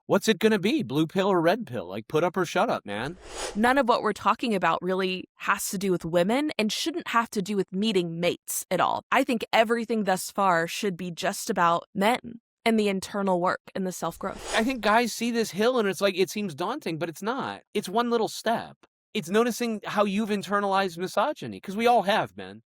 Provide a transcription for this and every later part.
what's it going to be? Blue pill or red pill? Like, put up or shut up, man. None of what we're talking about really has to do with women and shouldn't have to do with meeting mates at all. I think everything thus far should be just about men and the internal work and the self-growth. I think guys see this hill and it's like, it seems daunting, but it's not. It's one little step. It's noticing how you've internalized misogyny, because we all have, man.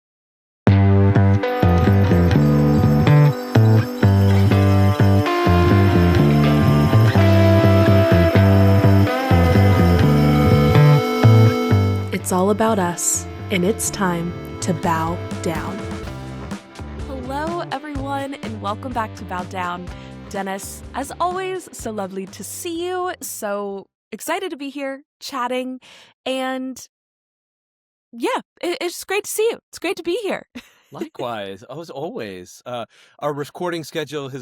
It's all about us, and it's time to bow down. Hello, everyone, and welcome back to Bow Down. Dennis, as always, so lovely to see you. So excited to be here chatting, and yeah, it's great to see you. It's great to be here. Likewise, as always. Our recording schedule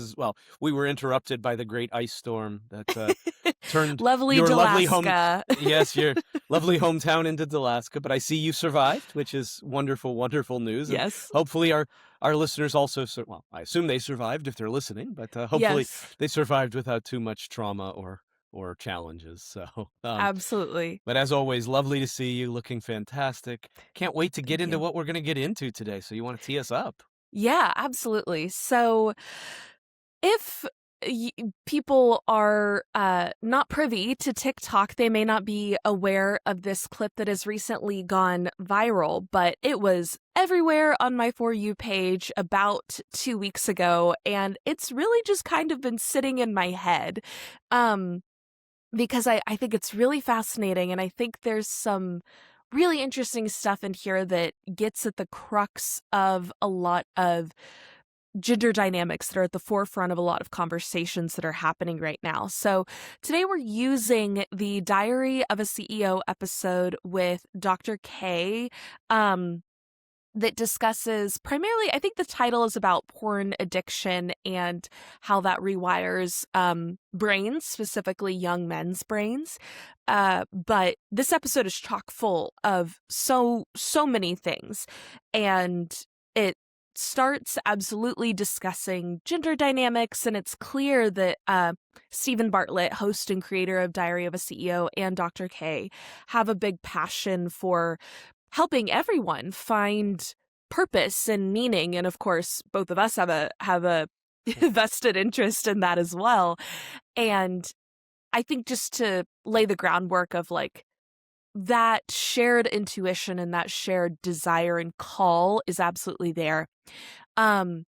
we were interrupted by the great ice storm that turned lovely your Alaska. your lovely hometown into Alaska. But I see you survived, which is wonderful, wonderful news. Yes. And hopefully our listeners also, I assume they survived if they're listening, but hopefully they survived without too much trauma or challenges. So absolutely. But as always, lovely to see you, looking fantastic. Can't wait to get into what we're going to get into today. So you want to tee us up? Yeah, absolutely. So if people are not privy to Tik Tok, they may not be aware of this clip that has recently gone viral, but it was everywhere on my For You page about 2 weeks ago, and it's really just kind of been sitting in my head. Because I think it's really fascinating, and I think there's some really interesting stuff in here that gets at the crux of a lot of gender dynamics that are at the forefront of a lot of conversations that are happening right now. So today we're using the Diary of a CEO episode with Dr. K, that discusses primarily, I think the title is about porn addiction and how that rewires brains, specifically young men's brains. But this episode is chock full of so many things. And it starts absolutely discussing gender dynamics. And it's clear that Steven Bartlett, host and creator of Diary of a CEO, and Dr. K have a big passion for helping everyone find purpose and meaning. And of course, both of us have a vested interest in that as well. And I think just to lay the groundwork of like that shared intuition and that shared desire and call is absolutely there. And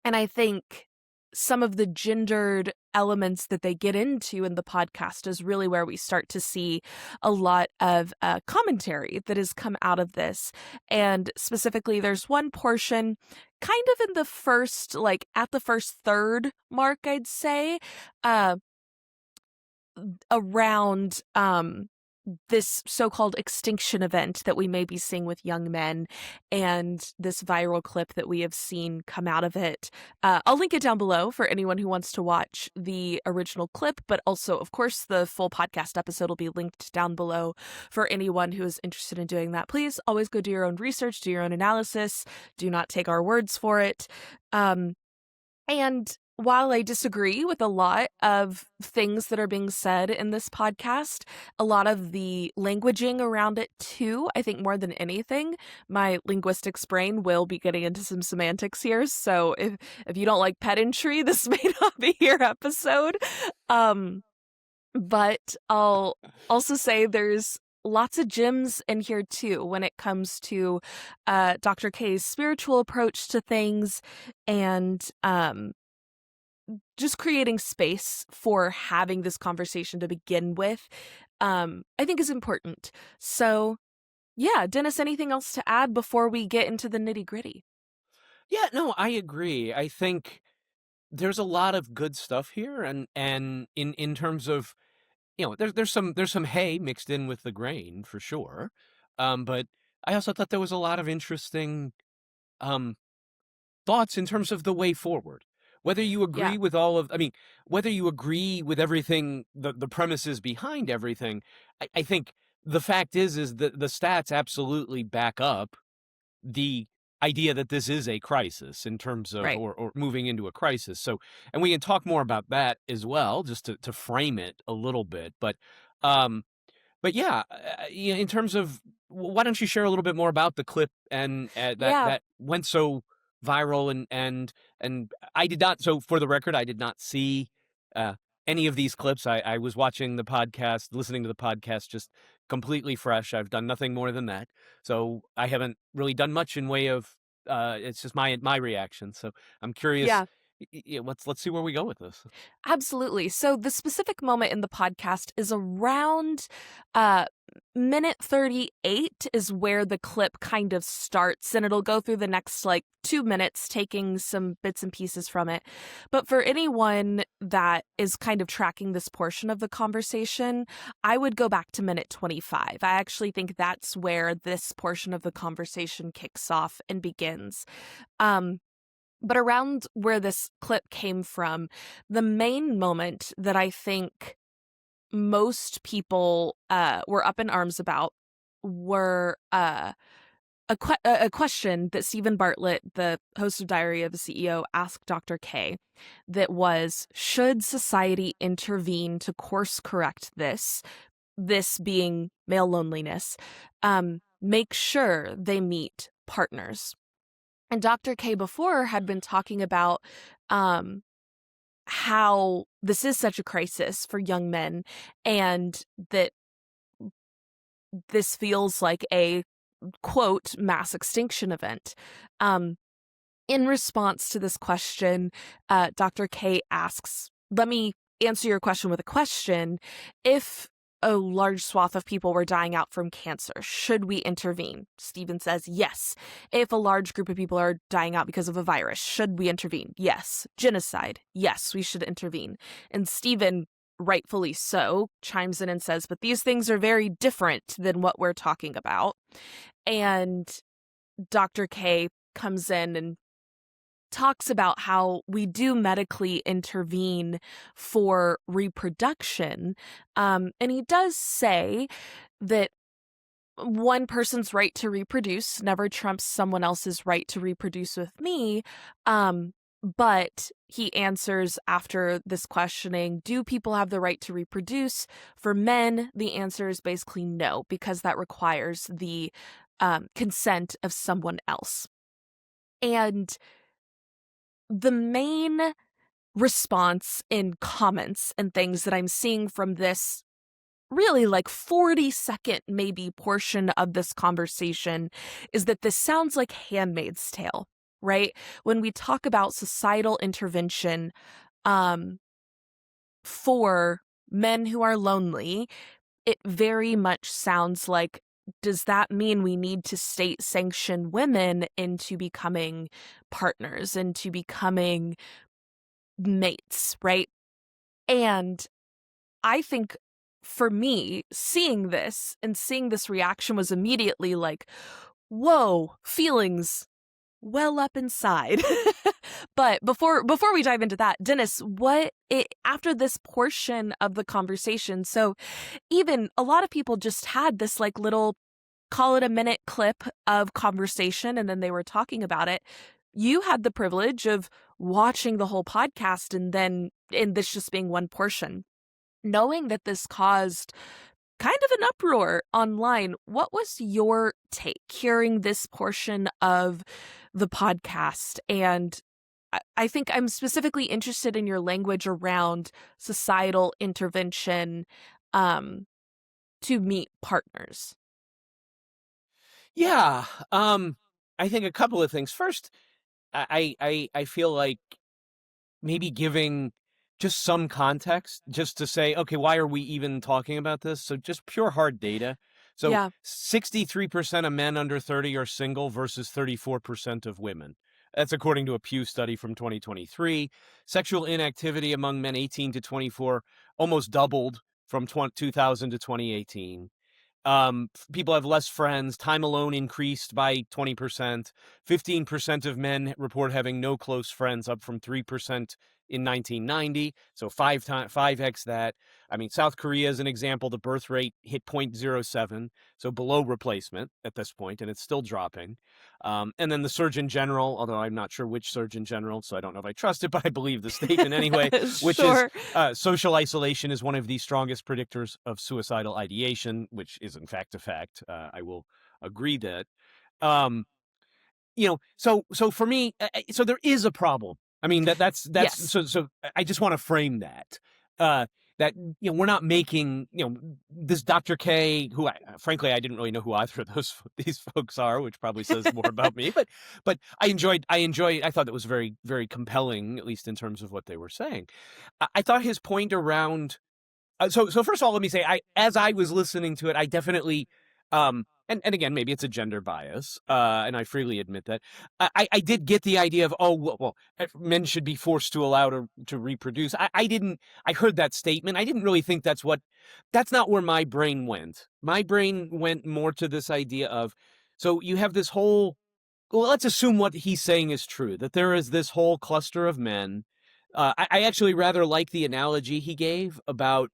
I think some of the gendered elements that they get into in the podcast is really where we start to see a lot of commentary that has come out of this. And specifically, there's one portion kind of in the first, like at the first third mark, I'd say, around this so-called extinction event that we may be seeing with young men and this viral clip that we have seen come out of it. I'll link it down below for anyone who wants to watch the original clip, but also, of course, the full podcast episode will be linked down below for anyone who is interested in doing that. Please always go do your own research, do your own analysis. Do not take our words for it. And while I disagree with a lot of things that are being said in this podcast, a lot of the languaging around it too, I think more than anything, my linguistics brain will be getting into some semantics here. So if you don't like pedantry, this may not be your episode. But I'll also say there's lots of gems in here too when it comes to Dr. K's spiritual approach to things and just creating space for having this conversation to begin with, I think is important. So yeah, Dennis, anything else to add before we get into the nitty gritty? Yeah, no, I agree. I think there's a lot of good stuff here, and in terms of, there's some hay mixed in with the grain for sure. But I also thought there was a lot of interesting thoughts in terms of the way forward. Whether you agree with whether you agree with everything, the premises behind everything, I think the fact is that the stats absolutely back up the idea that this is a crisis in terms of Right. or moving into a crisis. So, and we can talk more about that as well, just to frame it a little bit. Um, but yeah, in terms of why don't you share a little bit more about the clip and Yeah. that went so viral and I did not. So for the record, I did not see uh, any of these clips. I was watching the podcast, listening to the podcast, just completely fresh. I've done nothing more than that, so I haven't really done much in way of. It's just my reaction. So I'm curious. Yeah. Let's see where we go with this. Absolutely. So the specific moment in the podcast is around uh minute 38 is where the clip kind of starts, and it'll go through the next like 2 minutes taking some bits and pieces from it. But for anyone that is kind of tracking this portion of the conversation, I would go back to minute 25. I actually think that's where this portion of the conversation kicks off and begins. Um but around where this clip came from, the main moment that I think most people were up in arms about were a question that Steven Bartlett, the host of Diary of a CEO, asked Dr. K that was, should society intervene to course correct this being male loneliness, make sure they meet partners? And Dr. K before had been talking about um, how this is such a crisis for young men and that this feels like a quote mass extinction event. Um, in response to this question, Dr. K asks, let me answer your question with a question. If a large swath of people were dying out from cancer, should we intervene? Stephen says, yes. If a large group of people are dying out because of a virus, should we intervene? Yes. Genocide, yes, we should intervene. And Stephen, rightfully so, chimes in and says, but these things are very different than what we're talking about. And Dr. K comes in and talks about how we do medically intervene for reproduction. And he does say that one person's right to reproduce never trumps someone else's right to reproduce with me. But he answers after this questioning, do people have the right to reproduce? For men, the answer is basically no, because that requires the consent of someone else. And the main response in comments and things that I'm seeing from this really like 40-second maybe portion of this conversation is that this sounds like Handmaid's Tale, right? When we talk about societal intervention for men who are lonely, it very much sounds like, does that mean we need to state sanction women into becoming partners, into becoming mates, right? And I think for me, seeing this and seeing this reaction was immediately like, whoa, feelings well up inside. But before we dive into that, Dennis, after this portion of the conversation, so even a lot of people just had this like little, call it a minute clip of conversation, and then they were talking about it. You had the privilege of watching the whole podcast and this just being one portion. Knowing that this caused kind of an uproar online, what was your take hearing this portion of the podcast? And I think I'm specifically interested in your language around societal intervention to meet partners. Yeah, I think a couple of things. First, I feel like maybe giving just some context, just to say, okay, why are we even talking about this? So just pure hard data. So Yeah. 63% of men under 30 are single versus 34% of women. That's according to a Pew study from 2023. Sexual inactivity among men 18 to 24 almost doubled from 2000 to 2018. People have less friends. Time alone increased by 20%. 15% of men report having no close friends, up from 3% in 1990, so 5x that. I mean, South Korea is an example. The birth rate hit 0.07, so below replacement at this point, and it's still dropping. And then the Surgeon General, although I'm not sure which Surgeon General, so I don't know if I trust it, but I believe the statement anyway, which is Sure. social isolation is one of the strongest predictors of suicidal ideation, which is in fact a fact. I will agree that. Um, so for me, so there is a problem. I mean, that's Yes. so I just want to frame that. That we're not making this Dr. K, who frankly I didn't really know who either of these folks are, which probably says more about me. But I thought that was very, very compelling, at least in terms of what they were saying. I thought his point around so first of all, let me say, as I was listening to it, I definitely, and again, maybe it's a gender bias, and I freely admit that. I did get the idea of, oh, well, men should be forced to allow to reproduce. I heard that statement. I didn't really think that's not where my brain went. My brain went more to this idea of, so you have this whole, well, let's assume what he's saying is true, that there is this whole cluster of men. I actually rather like the analogy he gave about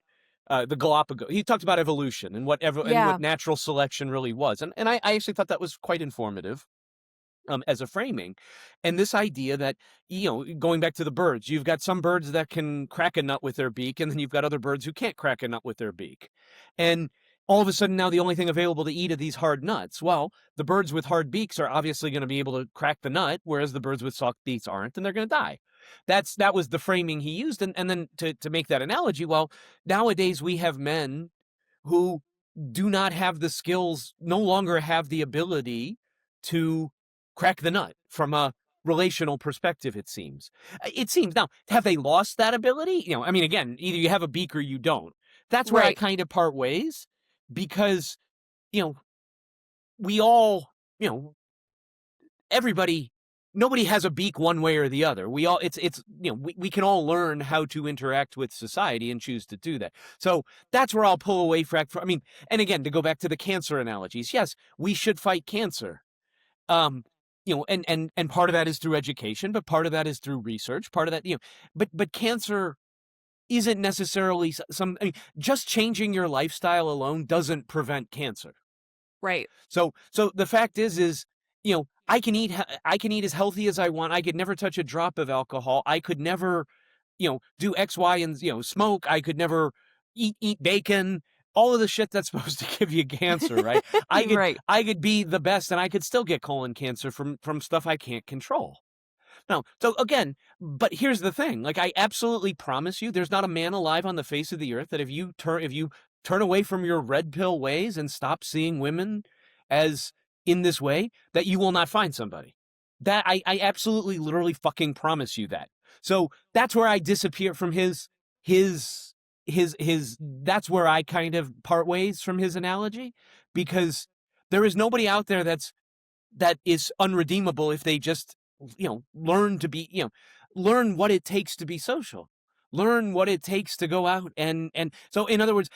the Galapagos. He talked about evolution and what Yeah. natural selection really was, and I actually thought that was quite informative. As a framing, and this idea that going back to the birds, you've got some birds that can crack a nut with their beak, and then you've got other birds who can't crack a nut with their beak, and all of a sudden now the only thing available to eat are these hard nuts. Well, the birds with hard beaks are obviously going to be able to crack the nut, whereas the birds with soft beaks aren't, and they're going to die. That was the framing he used, and then to make that analogy, well, nowadays we have men who do not have the skills, no longer have the ability to crack the nut from a relational perspective, it seems. It seems. Now, have they lost that ability? I mean, again, either you have a beak or you don't. That's where I Right. kind of part ways because, you know, we all, everybody, nobody has a beak one way or the other. We all, we can all learn how to interact with society and choose to do that. So that's where I'll pull away from. I mean, and again, to go back to the cancer analogies, yes, we should fight cancer. Um, and part of that is through education, but part of that is through research. Part of that, but cancer isn't necessarily some. I mean, just changing your lifestyle alone doesn't prevent cancer. Right. So the fact is, I can eat as healthy as I want. I could never touch a drop of alcohol. I could never, do X, Y, and smoke. I could never eat bacon. All of the shit that's supposed to give you cancer, right? I could Right. I could be the best, and I could still get colon cancer from stuff I can't control. No. So again, but here's the thing. Like, I absolutely promise you, there's not a man alive on the face of the earth that if you turn away from your red pill ways and stop seeing women as in this way, that you will not find somebody. That I absolutely literally fucking promise you that. So that's where I disappear from his that's where I kind of part ways from his analogy, because there is nobody out there that is unredeemable if they just learn to be learn what it takes to be social, learn what it takes to go out and so in other words,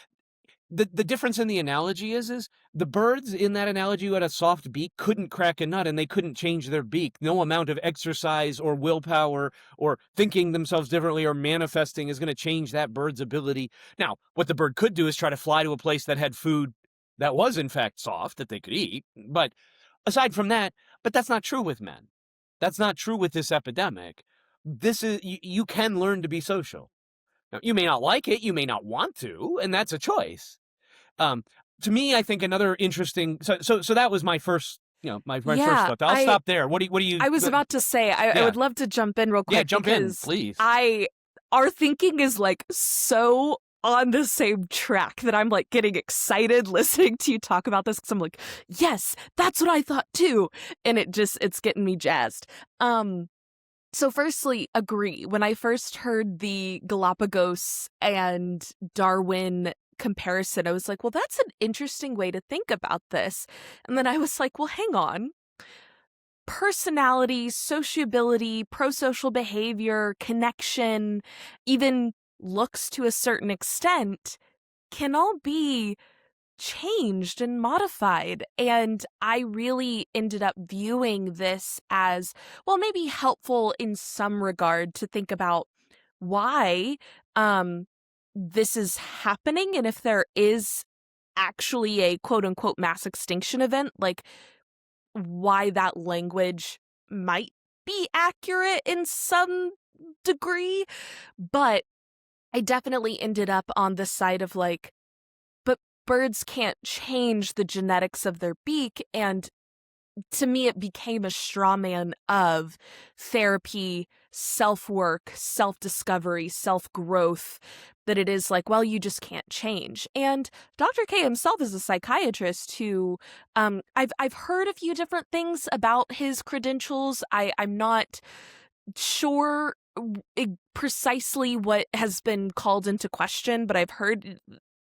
the difference in the analogy is the birds in that analogy who had a soft beak couldn't crack a nut, and they couldn't change their beak. No amount of exercise or willpower or thinking themselves differently or manifesting is going to change that bird's ability. Now, what the bird could do is try to fly to a place that had food that was in fact soft that they could eat, but aside from that, but that's not true with men. That's not true with this epidemic. This is you can learn to be social. Now, you may not like it, you may not want to, and that's a choice. Um, to me, I think another interesting. So that was my first, my first Yeah. thought. I'll stop there. What do you? I was about to say, I Yeah, would love to jump in real yeah. quick Jump in, because please. our thinking is like so on the same track that I'm like getting excited listening to you talk about this because I'm like, yes, that's what I thought too. And it's getting me jazzed. So firstly, agree. When I first heard the Galapagos and Darwin comparison, I was like, well, that's an interesting way to think about this. And then I was like, well, hang on. Personality, sociability, pro-social behavior, connection, even looks to a certain extent can all be changed and modified. And I really ended up viewing this as, well, maybe helpful in some regard to think about why this is happening, and if there is actually a quote unquote mass extinction event, like why that language might be accurate in some degree. But I definitely ended up on the side of like, but birds can't change the genetics of their beak. And to me, it became a straw man of therapy, self-work, self-discovery, self-growth, that it is like, well, you just can't change. And Dr. K himself is a psychiatrist who, I've heard a few different things about his credentials. I'm not sure precisely what has been called into question, but I've heard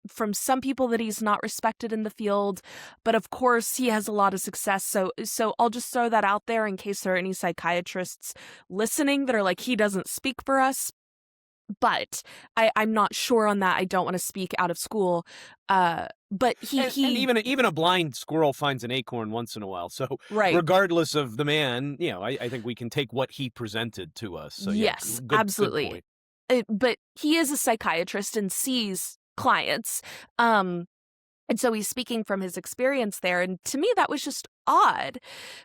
from some people that he's not respected in the field. But of course, he has a lot of success. So I'll just throw that out there in case there are any psychiatrists listening that are like, he doesn't speak for us. But I'm not sure on that. I don't want to speak out of school. But and even a blind squirrel finds an acorn once in a while. So right. regardless of the man, I think we can take what he presented to us. So yes, good, absolutely. Good point. But he is a psychiatrist and sees clients. And so he's speaking from his experience there. And to me, that was just odd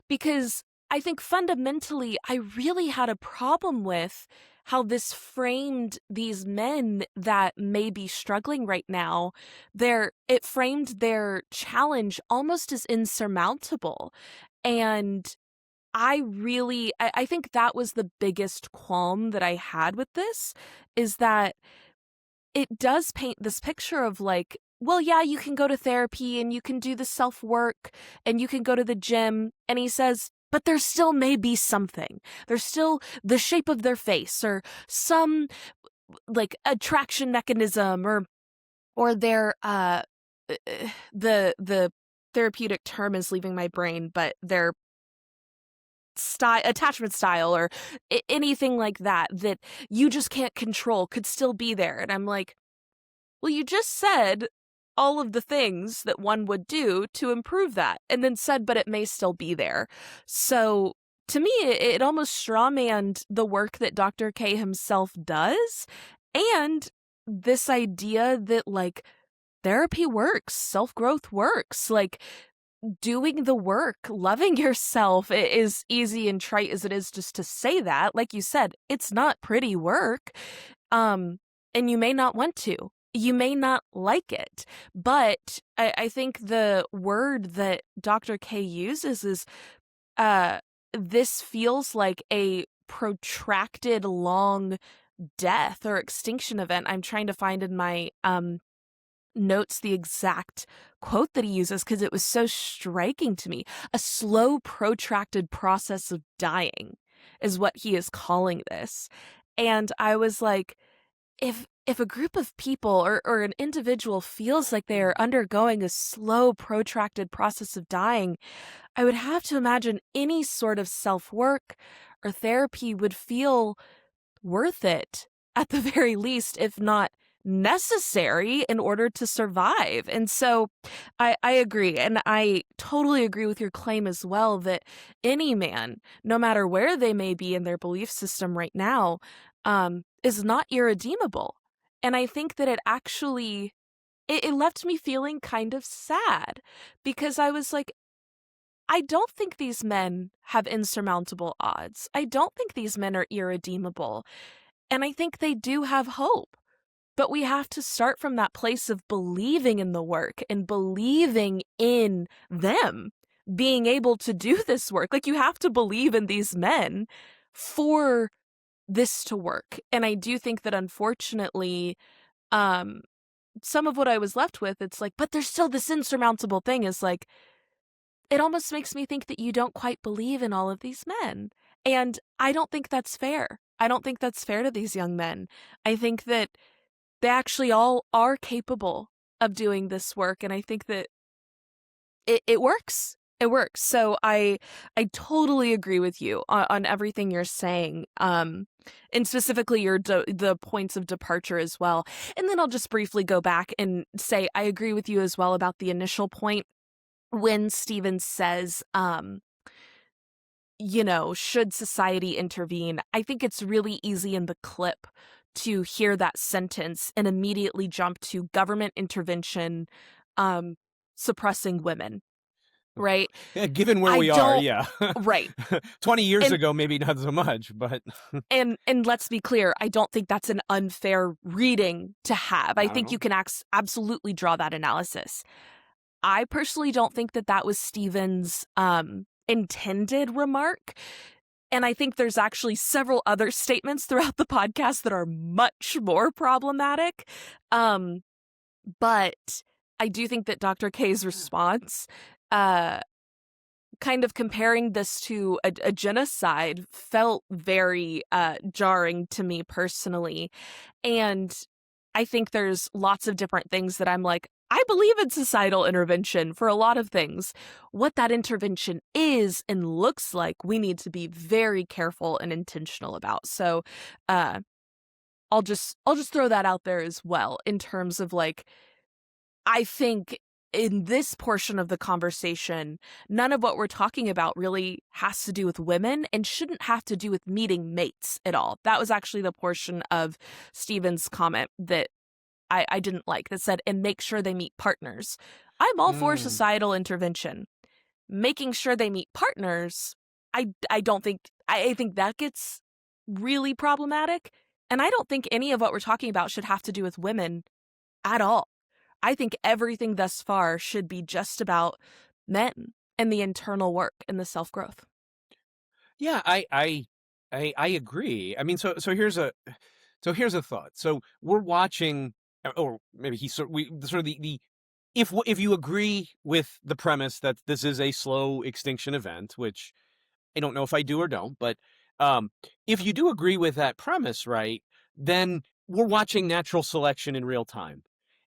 because I think fundamentally, I really had a problem with how this framed these men that may be struggling right now. It framed their challenge almost as insurmountable. And I think that was the biggest qualm that I had with this, is that it does paint this picture of like, well, yeah, you can go to therapy and you can do the self-work and you can go to the gym. And he says, but there still may be something. There's still the shape of their face or some like attraction mechanism or their the therapeutic term is leaving my brain, but their attachment style or anything like that you just can't control could still be there. And I'm like, well, you just said all of the things that one would do to improve that, and then said, but it may still be there. So to me, it almost strawmanned the work that Dr. K himself does, and this idea that, like, therapy works, self-growth works, like, doing the work, loving yourself is easy and trite as it is just to say that. Like you said, it's not pretty work. And you may not want to. You may not like it. But I think the word that Dr. K uses is this feels like a protracted long death or extinction event. I'm trying to find in my notes the exact quote that he uses because it was so striking to me. A slow, protracted process of dying is what he is calling this. And I was like, if a group of people or an individual feels like they are undergoing a slow, protracted process of dying, I would have to imagine any sort of self-work or therapy would feel worth it, at the very least, if not necessary in order to survive. And so I agree. And I totally agree with your claim as well that any man, no matter where they may be in their belief system right now, is not irredeemable. And I think that it actually, it left me feeling kind of sad because I was like, I don't think these men have insurmountable odds. I don't think these men are irredeemable. And I think they do have hope. But we have to start from that place of believing in the work and believing in them being able to do this work. Like, you have to believe in these men for this to work. And I do think that, unfortunately, some of what I was left with, it's like, but there's still this insurmountable thing, is like, it almost makes me think that you don't quite believe in all of these men. And I don't think that's fair. I don't think that's fair to these young men. I think that they actually all are capable of doing this work, and I think that it works. It works. So I totally agree with you on everything you're saying, and specifically the points of departure as well. And then I'll just briefly go back and say I agree with you as well about the initial point when Steven says, should society intervene? I think it's really easy in the clip to hear that sentence and immediately jump to government intervention suppressing women, right? Yeah, given where I we are, don't yeah. right. 20 years And ago, maybe not so much, but and let's be clear, I don't think that's an unfair reading to have. I not at think you all. can absolutely draw that analysis. I personally don't think that that was Steven's intended remark. And I think there's actually several other statements throughout the podcast that are much more problematic. But I do think that Dr. K's response, kind of comparing this to a genocide, felt very jarring to me personally. And I think there's lots of different things that I'm like, I believe in societal intervention for a lot of things. What that intervention is and looks like, we need to be very careful and intentional about. So, I'll just throw that out there as well in terms of like, I think in this portion of the conversation, none of what we're talking about really has to do with women and shouldn't have to do with meeting mates at all. That was actually the portion of Steven's comment that I didn't like, that said, and make sure they meet partners. I'm all for Mm. societal intervention. Making sure they meet partners, I don't think, I think that gets really problematic. And I don't think any of what we're talking about should have to do with women at all. I think everything thus far should be just about men and the internal work and the self-growth. Yeah, I agree. I mean, here's a thought. So we're watching, or maybe we sort of the if you agree with the premise that this is a slow extinction event, which I don't know if I do or don't, but if you do agree with that premise, right, then we're watching natural selection in real time.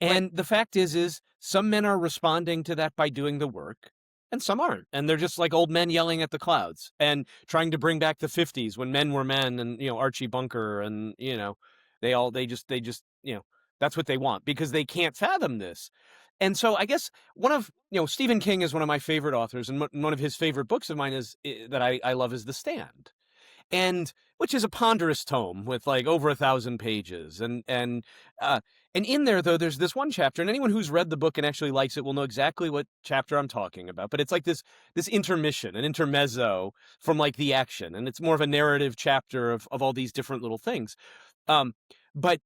Right. And the fact is some men are responding to that by doing the work, and some aren't. And they're just like old men yelling at the clouds and trying to bring back the 50s when men were men, and Archie Bunker, and they just that's what they want because they can't fathom this. And so I guess one of Stephen King is one of my favorite authors, and one of his favorite books of mine is that I love is The Stand, and which is a ponderous tome with like over 1,000 pages, and in there though there's this one chapter, and anyone who's read the book and actually likes it will know exactly what chapter I'm talking about. But it's like this intermission, an intermezzo from like the action, and it's more of a narrative chapter of all these different little things. Um, but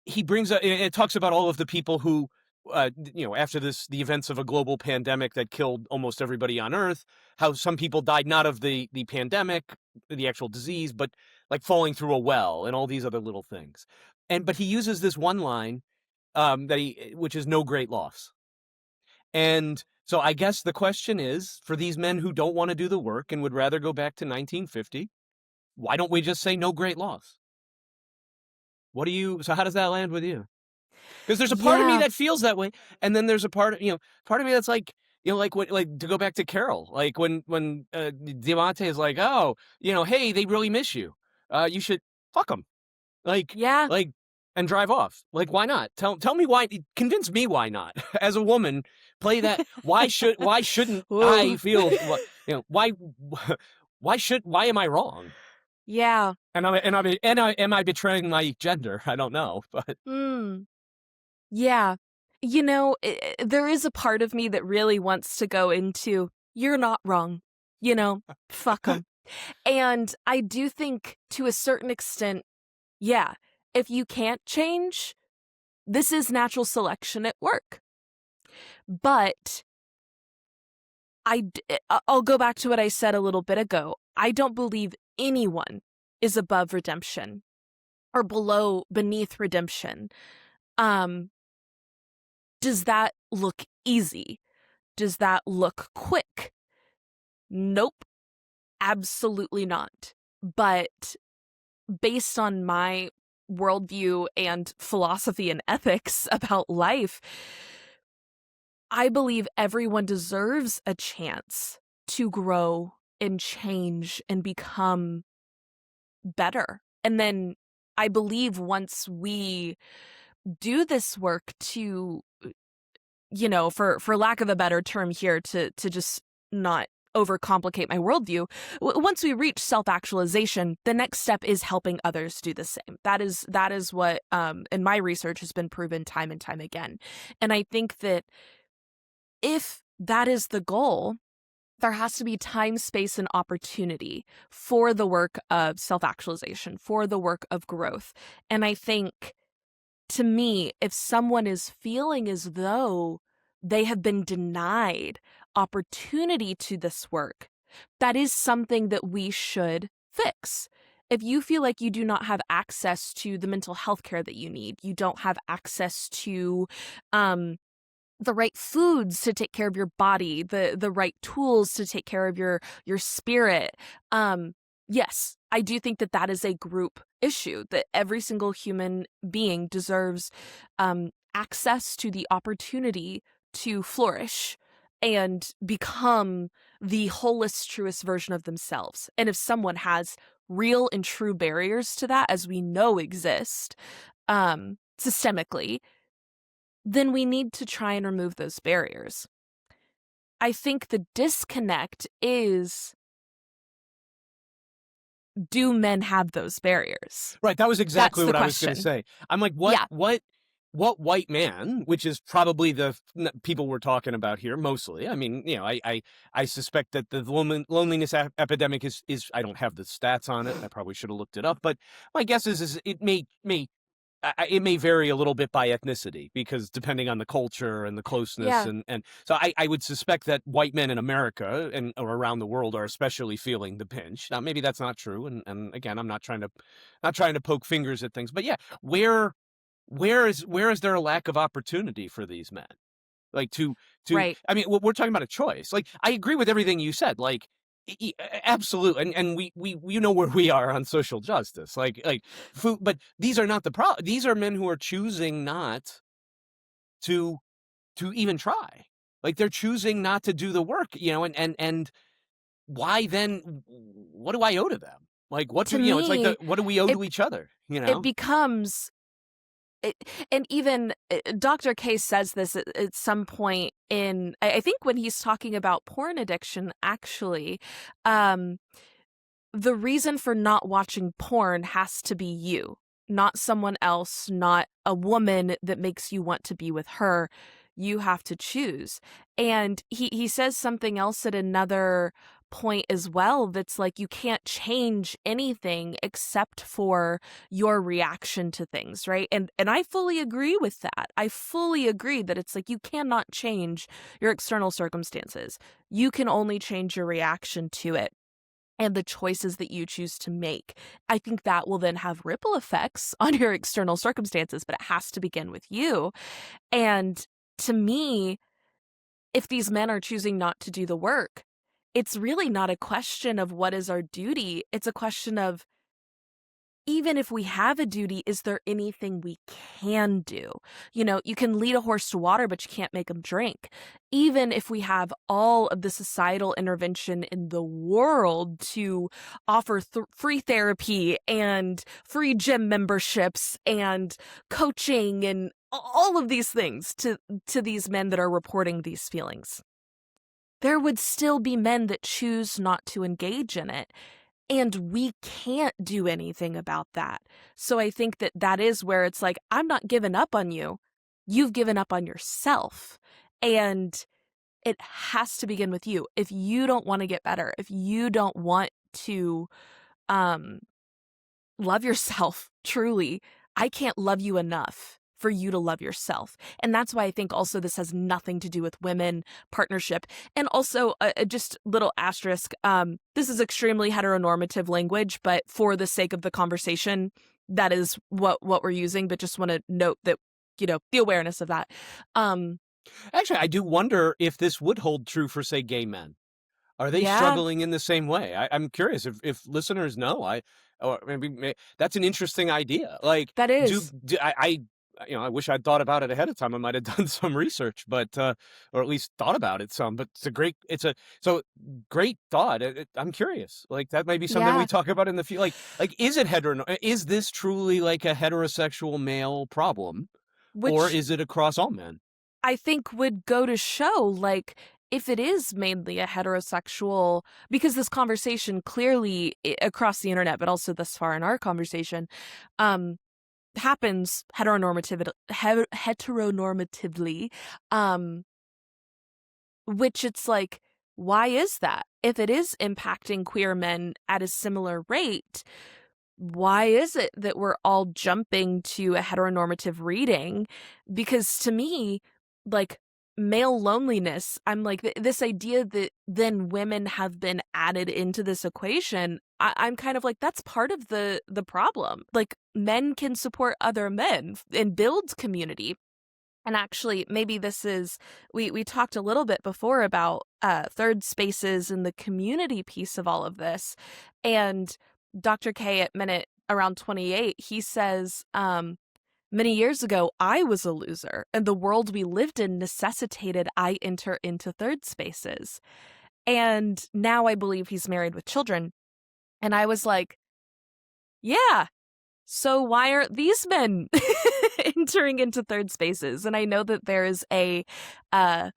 he brings up, it talks about all of the people who after the events of a global pandemic that killed almost everybody on earth, how some people died not of the pandemic, the actual disease, but like falling through a well and all these other little things. But he uses this one line, which is no great loss. And so I guess the question is, for these men who don't want to do the work and would rather go back to 1950, why don't we just say no great loss? So how does that land with you? Because there's a part of me Yeah. that feels that way, and then there's a part of me that's like, like what, like to go back to Carol, like when Diamante is like, oh, hey, they really miss you. You should fuck them, like, Yeah. like, and drive off. Like, why not? Tell me why. Convince me why not. As a woman, play that. Why shouldn't I Ooh. feel? Why why am I wrong? Yeah. Am I betraying my gender? I don't know, but Mm. Yeah. There is a part of me that really wants to go into, you're not wrong. Fuck them. And I do think to a certain extent, yeah, if you can't change, this is natural selection at work. But I'll go back to what I said a little bit ago. I don't believe anyone is above redemption or beneath redemption. Um, does that look easy? Does that look quick? Nope, absolutely not. But based on my worldview and philosophy and ethics about life, I believe everyone deserves a chance to grow and change and become better. And then I believe once we do this work to, for lack of a better term here, to just not overcomplicate my worldview. Once we reach self-actualization, the next step is helping others do the same. That is what in my research has been proven time and time again. And I think that if that is the goal, there has to be time, space, and opportunity for the work of self-actualization, for the work of growth. And I think, to me, if someone is feeling as though they have been denied opportunity to this work, that is something that we should fix. If you feel like you do not have access to the mental health care that you need, you don't have access to the right foods to take care of your body, the right tools to take care of your spirit. Yes, I do think that that is a group issue, that every single human being deserves access to the opportunity to flourish and become the wholest, truest version of themselves. And if someone has real and true barriers to that, as we know exist, systemically, then we need to try and remove those barriers. I think the disconnect is, do men have those barriers? Right, that was exactly That's the what I was gonna question. say. I'm like, Yeah, what white man, which is probably the people we're talking about here mostly. I mean, I suspect that the loneliness epidemic is I don't have the stats on it. I probably should have looked it up, but my guess is it it may vary a little bit by ethnicity because depending on the culture and the closeness yeah. and so I would suspect that white men in America and or around the world are especially feeling the pinch. Now maybe that's not true, and again I'm not trying to poke fingers at things, but yeah, where is there a lack of opportunity for these men? Like to Right. I mean, we're talking about a choice. Like I agree with everything you said. Like absolutely, and we you know where we are on social justice. Like food, but these are not the problem. These are men who are choosing not to even try. Like they're choosing not to do the work, and why then? What do I owe to them? Like what To do it's like me, what do we owe it to each other? it becomes it, and even Dr. K says this at some point in, I think when he's talking about porn addiction, actually, um, the reason for not watching porn has to be you, not someone else, not a woman that makes you want to be with her. You have to choose. And he says something else at another point as well, that's like, you can't change anything except for your reaction to things, right? And I fully agree with that. I fully agree that it's like, you cannot change your external circumstances. You can only change your reaction to it and the choices that you choose to make. I think that will then have ripple effects on your external circumstances, but it has to begin with you. And to me, if these men are choosing not to do the work, it's really not a question of what is our duty. It's a question of, even if we have a duty, is there anything we can do? You can lead a horse to water, but you can't make him drink. Even if we have all of the societal intervention in the world to offer free therapy and free gym memberships and coaching and all of these things to these men that are reporting these feelings, there would still be men that choose not to engage in it. And we can't do anything about that. So I think that that is where it's like, I'm not giving up on you. You've given up on yourself. And it has to begin with you. If you don't want to get better, if you don't want to um, love yourself truly, I can't love you enough for you to love yourself. And that's why I think also this has nothing to do with women, partnership. And also, just little asterisk, this is extremely heteronormative language, but for the sake of the conversation, that is what we're using. But just want to note that, the awareness of that. Actually, I do wonder if this would hold true for, say, gay men. Are they Yeah, struggling in the same way? I'm curious if listeners know. Or maybe that's an interesting idea. Like, that is. I wish I'd thought about it ahead of time. I might have done some research, but or at least thought about it some. But it's a great thought. I'm curious. Like that might be something we Yeah, talk about in the future. Like is this truly like a heterosexual male problem, or which is it across all men? I think would go to show, like, if it is mainly a heterosexual, because this conversation clearly across the internet, but also thus far in our conversation, um, happens heteronormatively, um, which it's like, why is that? If it is impacting queer men at a similar rate, why is it that we're all jumping to a heteronormative reading? Because to me, like, male loneliness, I'm like, this idea that then women have been added into this equation, I'm kind of like, that's part of the problem. Like, men can support other men and build community. And actually, maybe this is, we talked a little bit before about third spaces and the community piece of all of this. And Dr. K at minute around 28, he says, many years ago, I was a loser, and the world we lived in necessitated I enter into third spaces. And now I believe he's married with children. And I was like, yeah, so why aren't these men entering into third spaces? And I know that there is uh,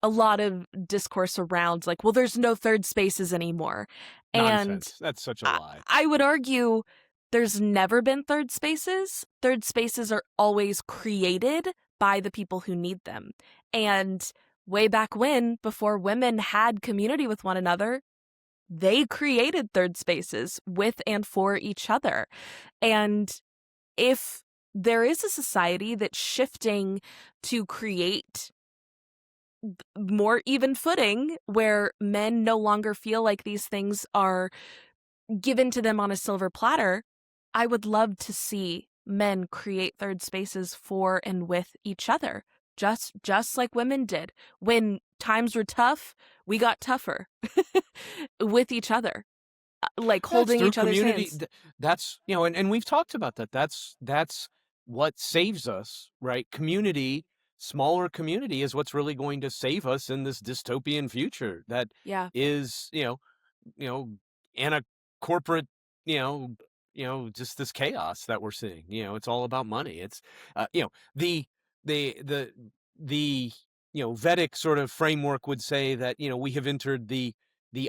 a lot of discourse around like, well, there's no third spaces anymore. And Nonsense. That's such a I, lie. I would argue there's never been third spaces. Third spaces are always created by the people who need them. And way back when, before women had community with one another, they created third spaces with and for each other. And if there is a society that's shifting to create more even footing where men no longer feel like these things are given to them on a silver platter, I would love to see men create third spaces for and with each other, just like women did. When times were tough, we got tougher with each other, like That's holding through each other's community. hands. That's, and we've talked about that. That's what saves us, right? Community, smaller community is what's really going to save us in this dystopian future that Yeah. is, and a corporate, just this chaos that we're seeing. It's all about money. It's, the the the the Vedic sort of framework would say that we have entered the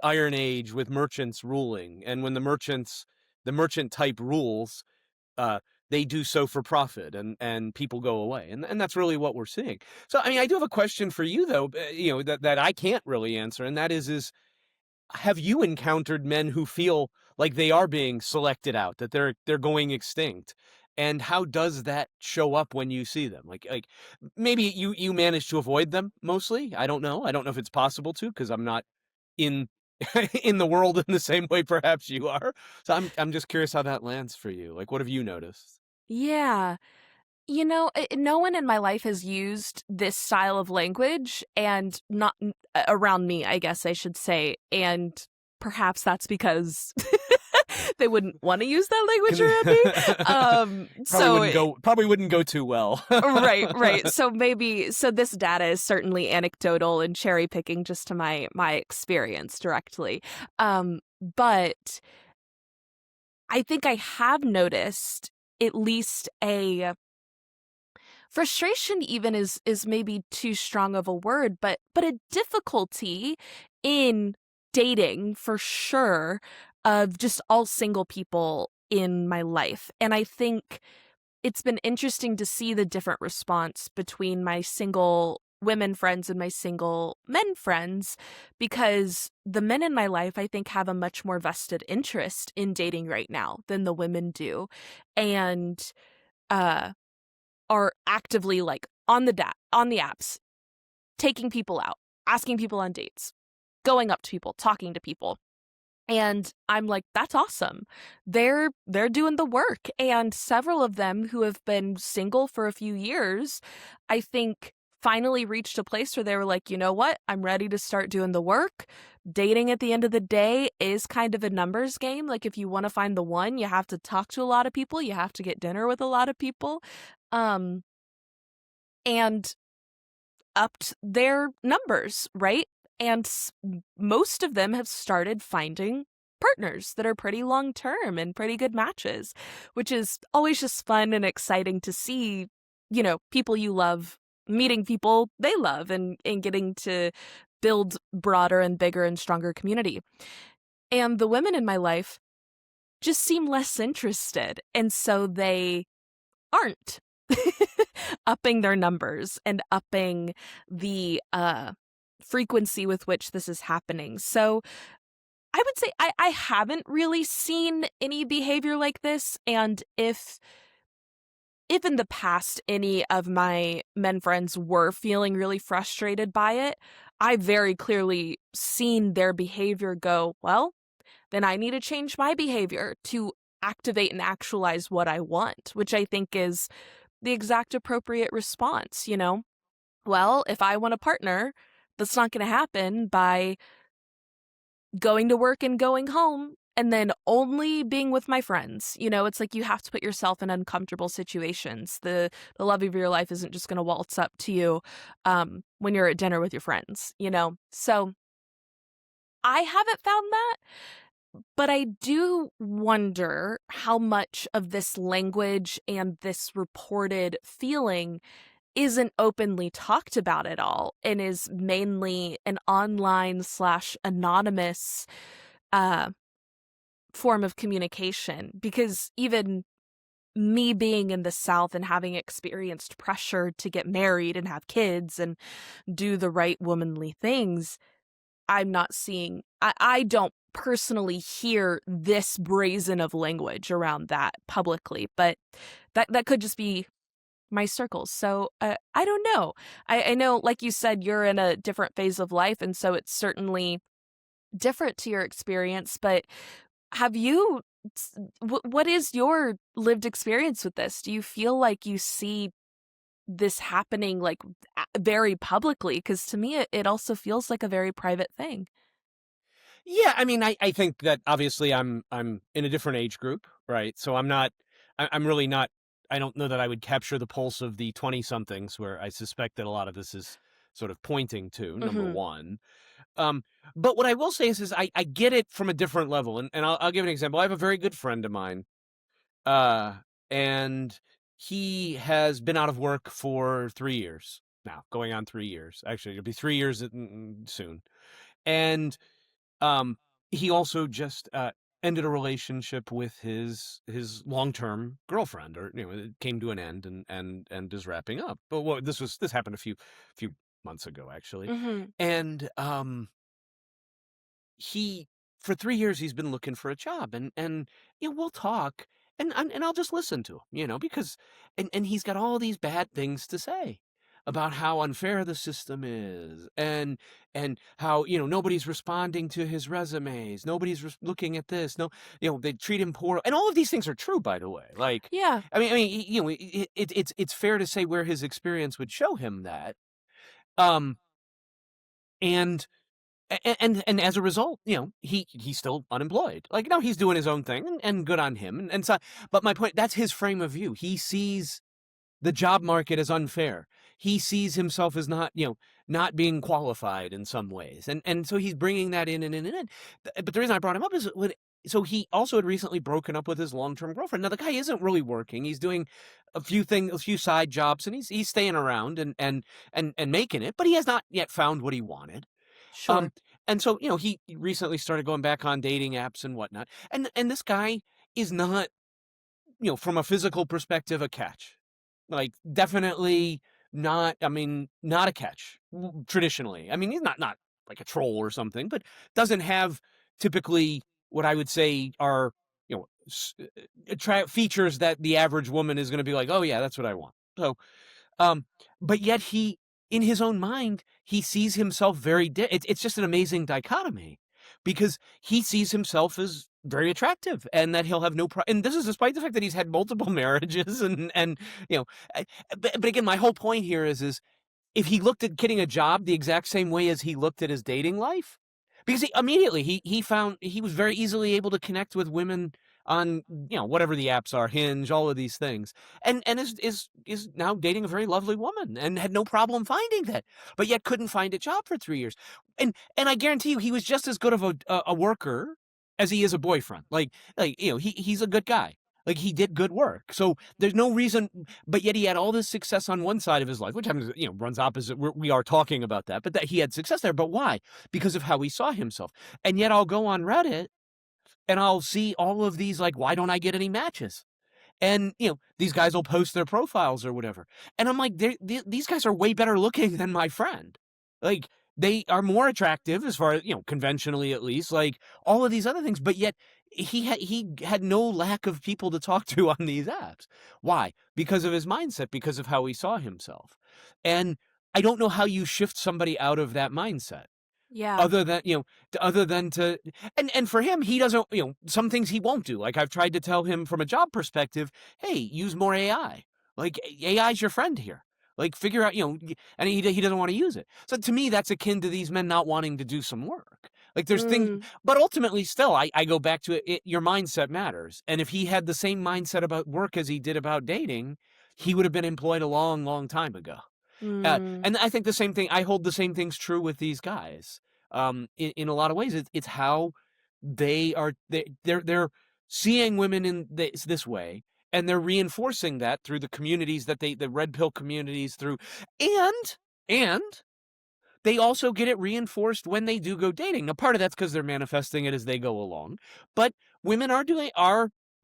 Iron Age with merchants ruling, and when the merchant type rules, uh, they do so for profit, and people go away, and that's really what we're seeing. So, I mean, I do have a question for you though, that I can't really answer, and that is have you encountered men who feel like they are being selected out, that they're going extinct? And how does that show up when you see them? Like maybe you manage to avoid them mostly. I don't know. I don't know if it's possible to, because I'm not in in the world in the same way perhaps you are. So I'm just curious how that lands for you. Like, what have you noticed? Yeah. No one in my life has used this style of language and not around me, I guess I should say. And perhaps that's because they wouldn't want to use that language around me. Probably wouldn't go too well. Right, right. So this data is certainly anecdotal and cherry picking just to my experience directly. But I think I have noticed at least a frustration, even is maybe too strong of a word, but a difficulty in dating for sure, of just all single people in my life. And I think it's been interesting to see the different response between my single women friends and my single men friends, because the men in my life, I think, have a much more vested interest in dating right now than the women do. And uh are actively like on the apps, taking people out, asking people on dates, going up to people, talking to people. And I'm like, that's awesome. They're doing the work. And several of them who have been single for a few years, I think finally reached a place where they were like, you know what? I'm ready to start doing the work. Dating at the end of the day is kind of a numbers game. Like, if you want to find the one, you have to talk to a lot of people, you have to get dinner with a lot of people. Um and upped their numbers, right? And most of them have started finding partners that are pretty long term and pretty good matches, which is always just fun and exciting to see, people you love meeting people they love and getting to build broader and bigger and stronger community. And the women in my life just seem less interested. And so they aren't upping their numbers and upping the frequency with which this is happening. So I would say I haven't really seen any behavior like this. And if in the past any of my men friends were feeling really frustrated by it, I very clearly seen their behavior go, well, then I need to change my behavior to activate and actualize what I want, which I think is the exact appropriate response, you know? Well, if I want a partner, that's not going to happen by going to work and going home and then only being with my friends. You know, it's like you have to put yourself in uncomfortable situations. The love of your life isn't just going to waltz up to you when you're at dinner with your friends, you know? So I haven't found that, but I do wonder how much of this language and this reported feeling isn't openly talked about at all and is mainly an online / anonymous uh, form of communication. Because even me being in the South and having experienced pressure to get married and have kids and do the right womanly things, I'm not seeing, I don't personally hear this brazen of language around that publicly, but that could just be my circles. So I don't know. I know, like you said, you're in a different phase of life, and so it's certainly different to your experience. But have you? What is your lived experience with this? Do you feel like you see this happening like very publicly? Because to me, it also feels like a very private thing. Yeah, I mean, I think that obviously I'm in a different age group, right? So I'm really not. I don't know that I would capture the pulse of the 20-somethings, where I suspect that a lot of this is sort of pointing to, number Hmm. one. Um, but what I will say is I get it from a different level, and I'll give an example. I have a very good friend of mine, uh, and he has been out of work for 3 years now, going on 3 years. Actually, it'll be 3 years soon, and um, he also just ended a relationship with his long-term girlfriend, or it came to an end and is wrapping up. But this happened a few months ago, actually, Hmm. and he for 3 years he's been looking for a job, and we'll talk, and I'll just listen to him, because and he's got all these bad things to say about how unfair the system is, and how nobody's responding to his resumes, nobody's looking at this, no, they treat him poor, and all of these things are true, by the way. Like, Yeah. I mean, it's fair to say where his experience would show him that, um and and as a result, he's still unemployed. Like, no, he's doing his own thing, and good on him. And so, but my point, that's his frame of view. He sees the job market as unfair. He sees himself as not being qualified in some ways, and so he's bringing that in and in and in. But the reason I brought him up is so he also had recently broken up with his long-term girlfriend. Now the guy isn't really working. He's doing a few side jobs, and he's staying around and making it, but he has not yet found what he wanted. Sure. Um, and so, he recently started going back on dating apps and whatnot. And this guy is not, from a physical perspective, a catch. Like, definitely not. I mean, not a catch traditionally. I mean, he's not like a troll or something, but doesn't have typically what I would say are, features that the average woman is going to be like, oh yeah, that's what I want. So, um, but yet in his own mind, he sees himself very it's just an amazing dichotomy, because he sees himself as very attractive, and that he'll have no and this is despite the fact that he's had multiple marriages, and you know, but again, my whole point here is if he looked at getting a job the exact same way as he looked at his dating life, because immediately he found he was very easily able to connect with women on whatever the apps are, Hinge, all of these things, and is now dating a very lovely woman and had no problem finding that, but yet couldn't find a job for 3 years, and I guarantee you he was just as good of a worker as he is a boyfriend. Like he's a good guy. Like, he did good work. So there's no reason, but yet he had all this success on one side of his life, which happens, runs opposite. We are talking about that, but that he had success there. But why? Because of how he saw himself. And yet I'll go on Reddit and I'll see all of these, like, why don't I get any matches? And, these guys will post their profiles or whatever. And I'm like, these guys are way better looking than my friend. Like, they are more attractive as far as, conventionally at least, like all of these other things. But yet he had no lack of people to talk to on these apps. Why? Because of his mindset, because of how he saw himself. And I don't know how you shift somebody out of that mindset. Yeah. Other than to and for him, he doesn't, some things he won't do. Like, I've tried to tell him from a job perspective, hey, use more AI. Like, AI is your friend here. Like, figure out, and he doesn't want to use it. So to me, that's akin to these men not wanting to do some work. Like, there's things, Mm. but ultimately, still, I go back to it. Your mindset matters. And if he had the same mindset about work as he did about dating, he would have been employed a long, long time ago. Mm. And I think the same thing. I hold the same things true with these guys. In a lot of ways, it's how they're seeing women in this way, and they're reinforcing that through the communities the red pill communities through, and they also get it reinforced when they do go dating. Now, part of that's because they're manifesting it as they go along, but women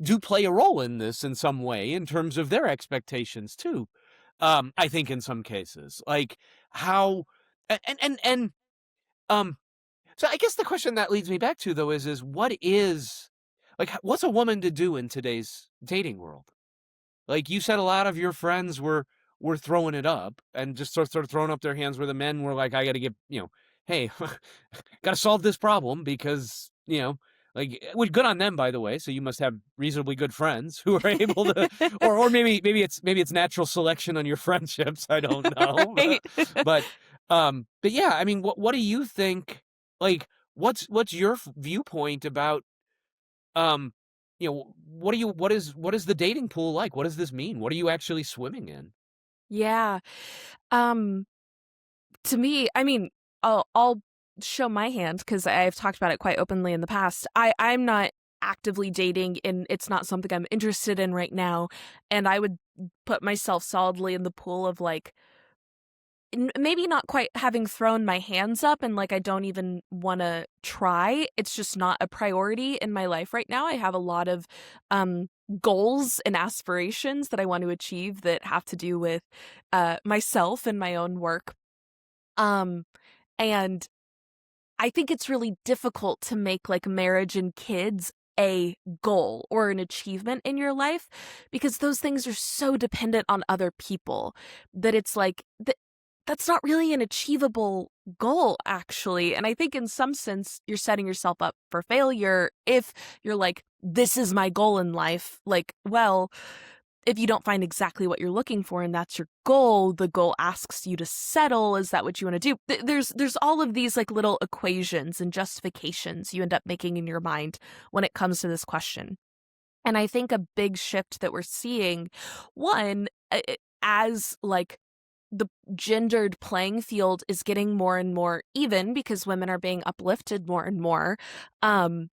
do play a role in this in some way in terms of their expectations too. I think in some cases, like how, and um, so I guess the question that leads me back to, though, is what's a woman to do in today's dating world? Like, you said, a lot of your friends were throwing it up and just sort of throwing up their hands, where the men were like, I got to get, hey, got to solve this problem because, like, well, good on them, by the way. So you must have reasonably good friends who are able to, or maybe it's natural selection on your friendships. I don't know, Right. but yeah, I mean, what do you think? Like, what's your viewpoint about, um, what is the dating pool like? What does this mean? What are you actually swimming in? Yeah. Um, to me, I mean, I'll show my hand because I've talked about it quite openly in the past. I'm not actively dating, and it's not something I'm interested in right now. And I would put myself solidly in the pool of, like, maybe not quite having thrown my hands up and, like, I don't even want to try. It's just not a priority in my life right now. I have a lot of goals and aspirations that I want to achieve that have to do with myself and my own work. Um, and I think it's really difficult to make, like, marriage and kids a goal or an achievement in your life, because those things are so dependent on other people that it's like that's not really an achievable goal, actually. And I think in some sense you're setting yourself up for failure if you're like, this is my goal in life. Like, well, if you don't find exactly what you're looking for and that's your goal, the goal asks you to settle. Is that what you want to do? There's all of these, like, little equations and justifications you end up making in your mind when it comes to this question. And I think a big shift that we're seeing, one, as, like, the gendered playing field is getting more and more even because women are being uplifted more and more. Um,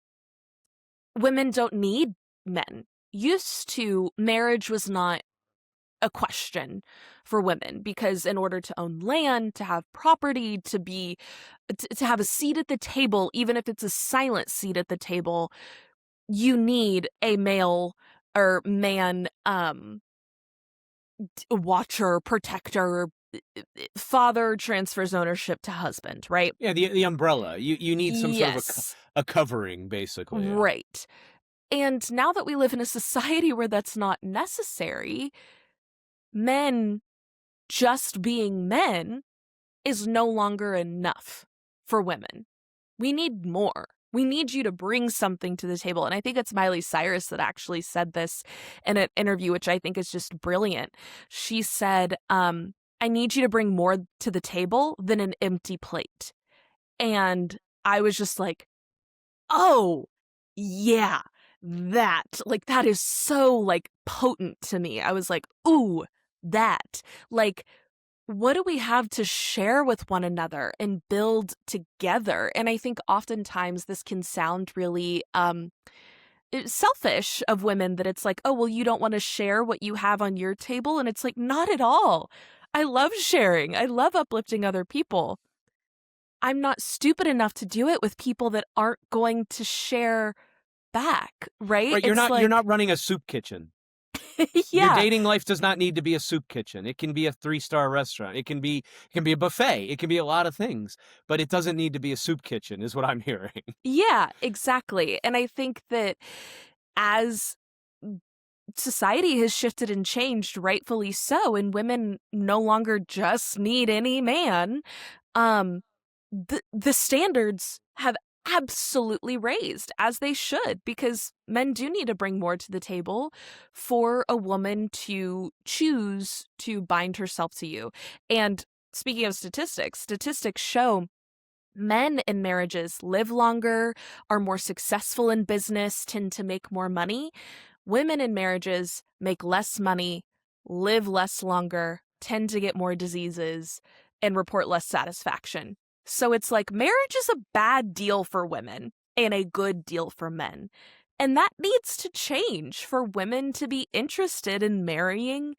Women don't need men. Used to, marriage was not a question for women because in order to own land, to have property, to have a seat at the table, even if it's a silent seat at the table, you need a male or man watcher, protector. Father transfers ownership to husband, right? Yeah, the umbrella. You need some sort of Yes. a covering, basically. Yeah. Right. And now that we live in a society where that's not necessary, men just being men is no longer enough for women. We need more. We need you to bring something to the table. And I think it's Miley Cyrus that actually said this in an interview, which I think is just brilliant. She said, I need you to bring more to the table than an empty plate. And I was just like, oh, yeah, that is so, like, potent to me. I was like, ooh, that. Like, what do we have to share with one another and build together? And I think oftentimes this can sound really selfish of women that it's like, oh, well, you don't want to share what you have on your table. And it's like, not at all. I love sharing. I love uplifting other people. I'm not stupid enough to do it with people that aren't going to share back, right? Right, It's you're like, not running a soup kitchen. Your yeah, dating life does not need to be a soup kitchen. It can be a 3-star restaurant. It can be a buffet. It can be a lot of things, but it doesn't need to be a soup kitchen is what I'm hearing. yeah, exactly. And I think that as society has shifted and changed, rightfully so, and women no longer just need any man, um, the standards have absolutely raised, as they should, because men do need to bring more to the table for a woman to choose to bind herself to you. And speaking of statistics, statistics show men in marriages live longer, are more successful in business, tend to make more money. Women in marriages make less money, live less longer, tend to get more diseases, and report less satisfaction. So it's like marriage is a bad deal for women and a good deal for men. And that needs to change for women to be interested in marrying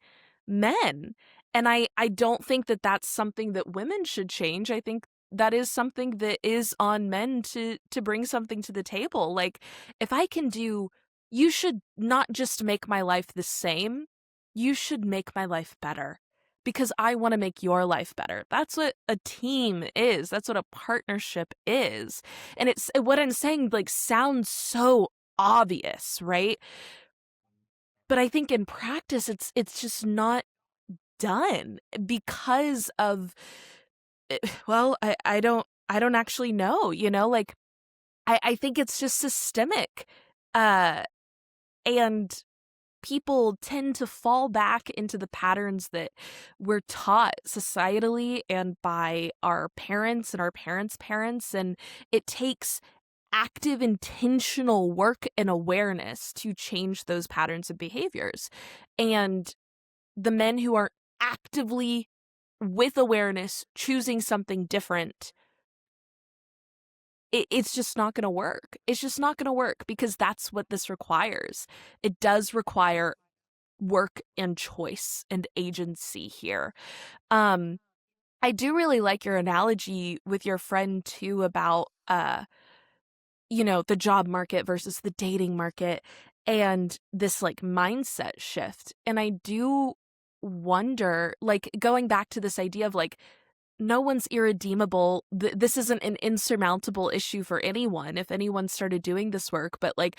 men. And I don't think that that's something that women should change. I think that is something that is on men to bring something to the table. Like, if I can do, you should not just make my life the same, you should make my life better because I want to make your life better. That's what a team is. That's what a partnership is. And it's what I'm saying like sounds so obvious, right? But I think in practice it's just not done because of well, I don't actually know, you know, like I think it's just systemic. Uh and people tend to fall back into the patterns that we're taught societally and by our parents and our parents' parents. And it takes active, intentional work and awareness to change those patterns of behaviors. And the men who are actively, with awareness, choosing something different, it's just not going to work. It's just not going to work because that's what this requires. It does require work and choice and agency here. Um, I do really like your analogy with your friend too about the job market versus the dating market and this like mindset shift. And I do wonder, like going back to this idea of like no one's irredeemable. This isn't an insurmountable issue for anyone if anyone started doing this work, but like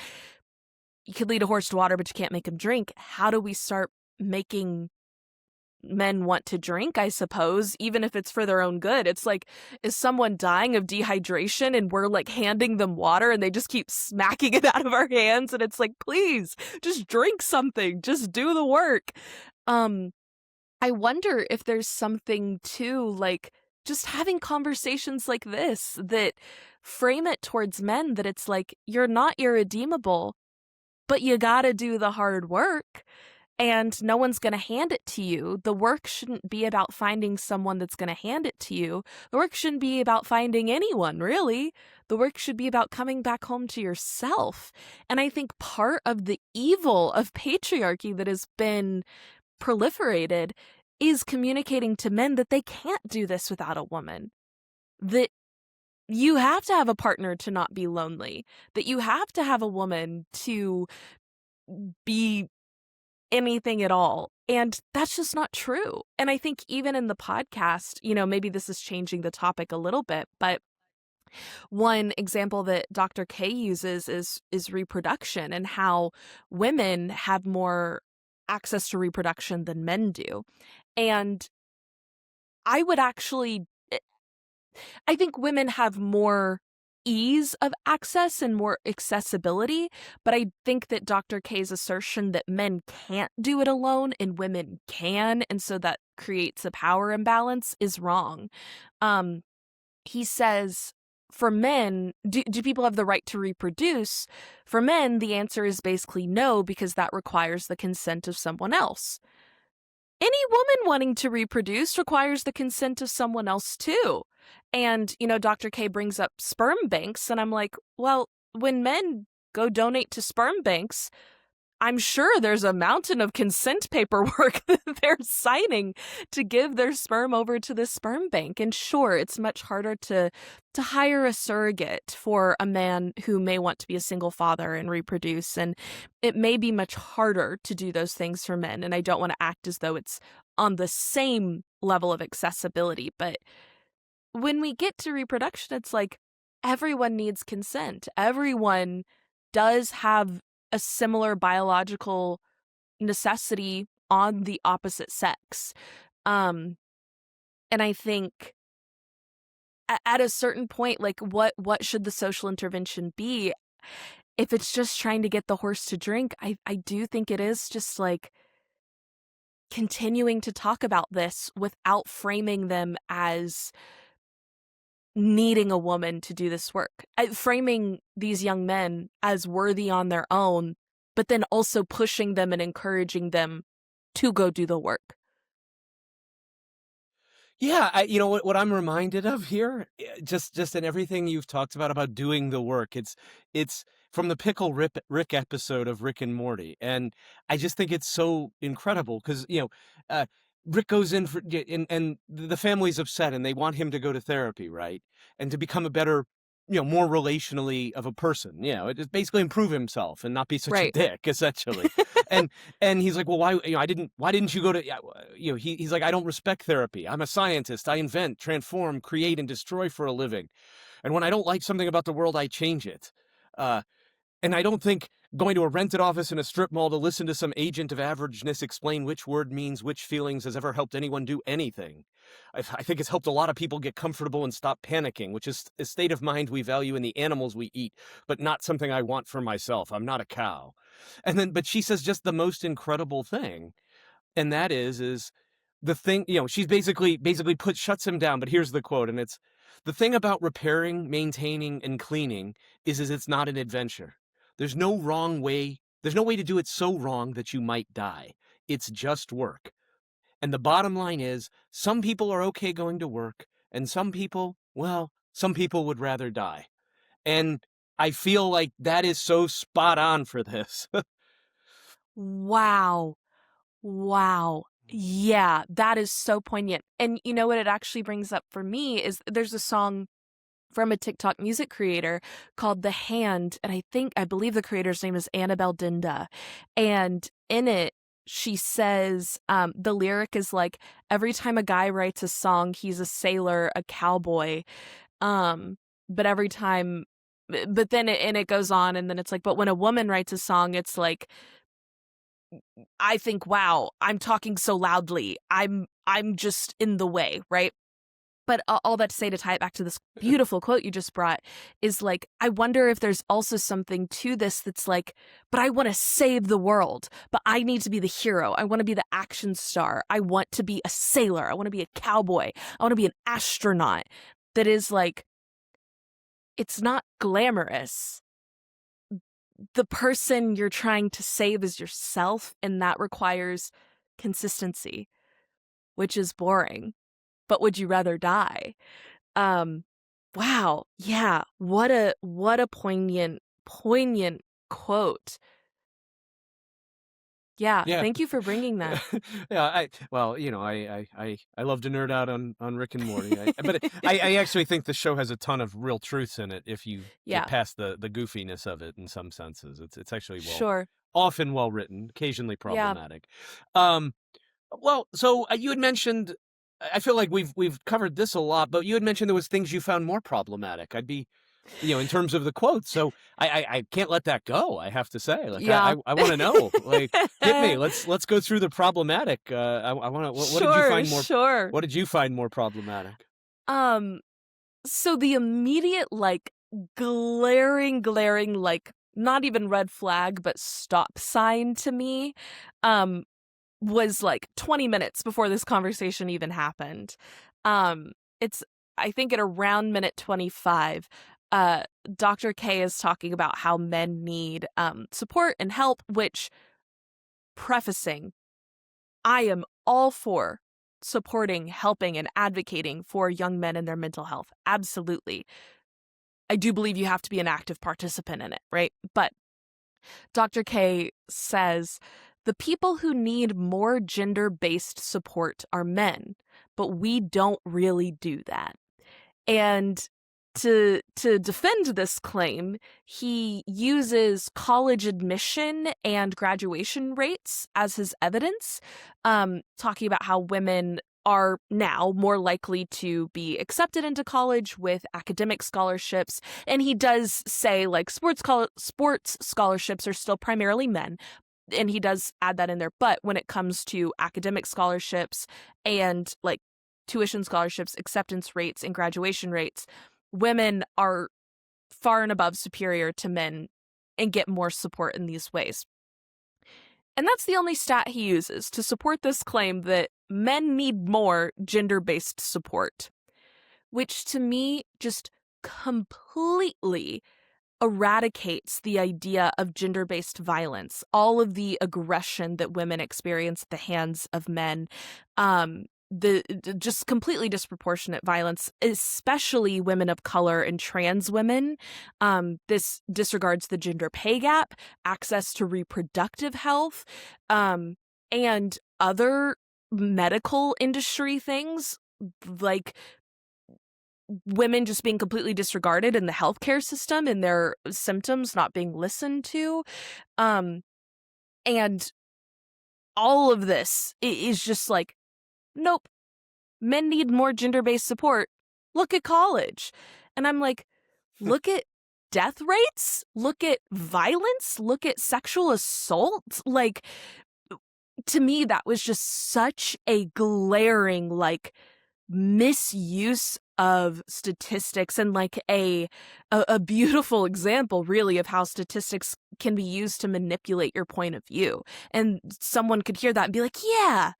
you could lead a horse to water, but you can't make him drink. How do we start making men want to drink, I suppose, even if it's for their own good? It's like, is someone dying of dehydration and we're like handing them water and they just keep smacking it out of our hands? And it's like, please, just drink something, just do the work. I wonder if there's something to like just having conversations like this that frame it towards men that it's like, you're not irredeemable, but you gotta do the hard work. And no one's going to hand it to you. The work shouldn't be about finding someone that's going to hand it to you. The work shouldn't be about finding anyone, really. The work should be about coming back home to yourself. And I think part of the evil of patriarchy that has been proliferated is communicating to men that they can't do this without a woman. That you have to have a partner to not be lonely. That you have to have a woman to be anything at all. And that's just not true. And I think even in the podcast, maybe this is changing the topic a little bit, but one example that Dr. K uses is reproduction and how women have more access to reproduction than men do. And I would actually I think women have more ease of access and more accessibility, but I think that Dr. K's assertion that men can't do it alone and women can, and so that creates a power imbalance, is wrong. He says, for men, do people have the right to reproduce? For men, the answer is basically no, because that requires the consent of someone else. Any woman wanting to reproduce requires the consent of someone else too. And, Dr. K brings up sperm banks, and I'm like, well, when men go donate to sperm banks, I'm sure there's a mountain of consent paperwork that they're signing to give their sperm over to the sperm bank. And sure, it's much harder to hire a surrogate for a man who may want to be a single father and reproduce. And it may be much harder to do those things for men. And I don't want to act as though it's on the same level of accessibility. But when we get to reproduction, it's like everyone needs consent. Everyone does have a similar biological necessity on the opposite sex. And I think at a certain point, like what should the social intervention be? If it's just trying to get the horse to drink, I do think it is just like continuing to talk about this without framing them as needing a woman to do this work, framing these young men as worthy on their own, but then also pushing them and encouraging them to go do the work. Yeah, you know what I'm reminded of here, just in everything you've talked about doing the work. It's from the Pickle Rick episode of Rick and Morty, and I just think it's so incredible because Rick goes in for and the family's upset and they want him to go to therapy, right, and to become a better, more relationally of a person, it basically improve himself and not be such a Right. dick, essentially. And he's like, well, why didn't you go to, he's like, I don't respect therapy. I'm a scientist. I invent, transform, create, and destroy for a living. And when I don't like something about the world, I change it. And I don't think going to a rented office in a strip mall to listen to some agent of averageness explain which word means which feelings has ever helped anyone do anything. I think it's helped a lot of people get comfortable and stop panicking, which is a state of mind we value in the animals we eat, but not something I want for myself. I'm not a cow. But she says just the most incredible thing. And that is the thing, she's basically shuts him down. But here's the quote. And it's the thing about repairing, maintaining, and cleaning is it's not an adventure. There's no wrong way. There's no way to do it so wrong that you might die. It's just work. And the bottom line is some people are okay going to work and some people would rather die. And I feel like that is so spot on for this. Wow. Yeah, that is so poignant. And you know what it actually brings up for me is there's a song from a TikTok music creator called The Hand, and I believe the creator's name is Annabelle Dinda. And in it, she says, the lyric is like, every time a guy writes a song, he's a sailor, a cowboy. But every time, but then it goes on, and then it's like, but when a woman writes a song, it's like, I think, wow, I'm talking so loudly. I'm just in the way, right? But all that to say, to tie it back to this beautiful quote you just brought, is like, I wonder if there's also something to this that's like, but I want to save the world, but I need to be the hero. I want to be the action star. I want to be a sailor. I want to be a cowboy. I want to be an astronaut. That is like, it's not glamorous. The person you're trying to save is yourself, and that requires consistency, which is boring. But would you rather die? Wow. Yeah. What a poignant quote. Yeah. Yeah. Thank you for bringing that. Yeah. I love to nerd out on Rick and Morty, but I actually think the show has a ton of real truths in it if you Yeah. get past the goofiness of it in some senses. It's actually Sure. often well written, occasionally Yeah. problematic. So you had mentioned, I feel like we've covered this a lot, but you had mentioned there was things you found more problematic. I'd be, in terms of the quotes. So I can't let that go. I have to say, like, Yeah. I want to know, like, hit me. Let's go through the problematic. I want to. What did you find more? Sure. What did you find more problematic? So the immediate, like, glaring, like, not even red flag, but stop sign to me, was like 20 minutes before this conversation even happened. It's, I think, at around minute 25, Dr. K is talking about how men need support and help, which, prefacing, I am all for supporting, helping, and advocating for young men and their mental health. Absolutely. I do believe you have to be an active participant in it, right? But Dr. K says, the people who need more gender-based support are men, but we don't really do that. And to defend this claim, he uses college admission and graduation rates as his evidence, talking about how women are now more likely to be accepted into college with academic scholarships. And he does say, like, sports scholarships are still primarily men, and he does add that in there. But when it comes to academic scholarships and like tuition scholarships, acceptance rates, and graduation rates, women are far and above superior to men and get more support in these ways. And that's the only stat he uses to support this claim that men need more gender-based support, which to me just completely eradicates the idea of gender-based violence, all of the aggression that women experience at the hands of men, the just completely disproportionate violence, especially women of color and trans women. This disregards the gender pay gap, access to reproductive health, and other medical industry things, like women just being completely disregarded in the healthcare system and their symptoms not being listened to. And all of this is just like, nope, men need more gender-based support. Look at college. And I'm like, look at death rates, look at violence, look at sexual assault. Like, to me, that was just such a glaring, like, misuse of statistics, and like a beautiful example really of how statistics can be used to manipulate your point of view. And someone could hear that and be like, yeah,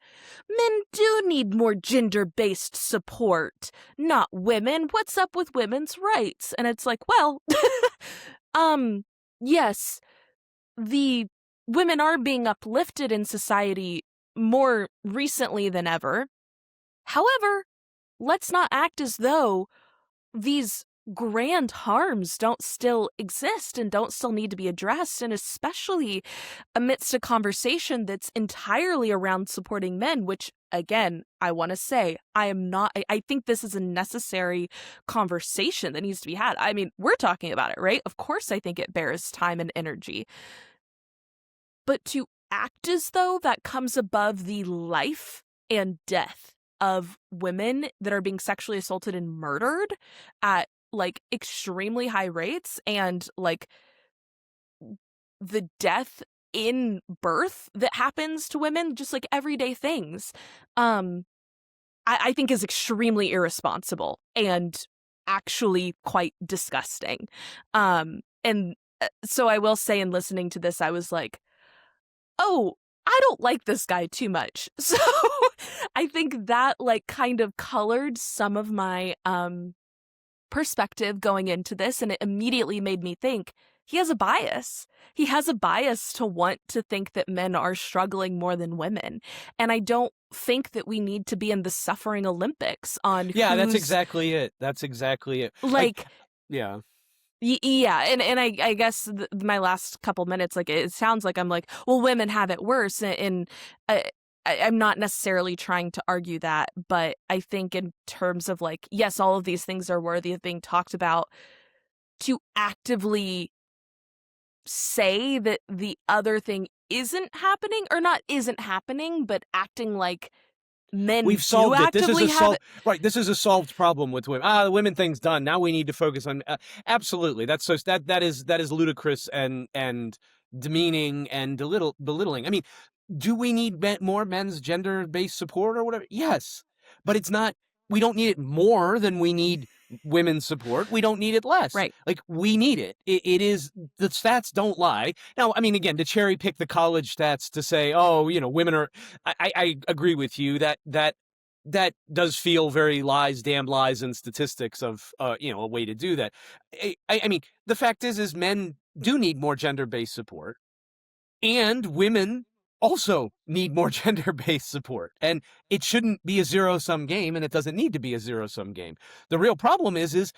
men do need more gender-based support, not women. What's up with women's rights? And it's like, well, yes, the women are being uplifted in society more recently than ever. However, let's not act as though these grand harms don't still exist and don't still need to be addressed, and especially amidst a conversation that's entirely around supporting men, which, again, I want to say, I think this is a necessary conversation that needs to be had. I mean, we're talking about it, right? Of course I think it bears time and energy. But to act as though that comes above the life and death of women that are being sexually assaulted and murdered at like extremely high rates, and like the death in birth that happens to women, just like everyday things, I think is extremely irresponsible and actually quite disgusting. And so I will say, in listening to this, I was like, oh, I don't like this guy too much. So I think that like kind of colored some of my perspective going into this, and it immediately made me think he has a bias. He has a bias to want to think that men are struggling more than women. And I don't think that we need to be in the suffering Olympics on That's exactly it. That's exactly it. Like, yeah. Yeah, and I guess my last couple minutes, like, it sounds like I'm like, well, women have it worse, and I'm not necessarily trying to argue that, but I think in terms of like, yes, all of these things are worthy of being talked about, to actively say that the other thing isn't happening, or not isn't happening, but acting like men We've solved do it. This is actively have it. Right. This is a solved problem with women. The women thing's done. Now we need to focus on. Absolutely. That's so. That is ludicrous and demeaning and belittling. I mean, do we need more men's gender-based support or whatever? Yes, but it's not. We don't need it more than we need women's support. We don't need it less. Right. Like, we need it. It is, the stats don't lie. Now, I mean, again, to cherry pick the college stats to say, oh, women are, I agree with you that does feel very damn lies and statistics of, a way to do that. I mean, the fact is men do need more gender-based support, and women also need more gender-based support. And it shouldn't be a zero-sum game, and it doesn't need to be a zero-sum game. The real problem is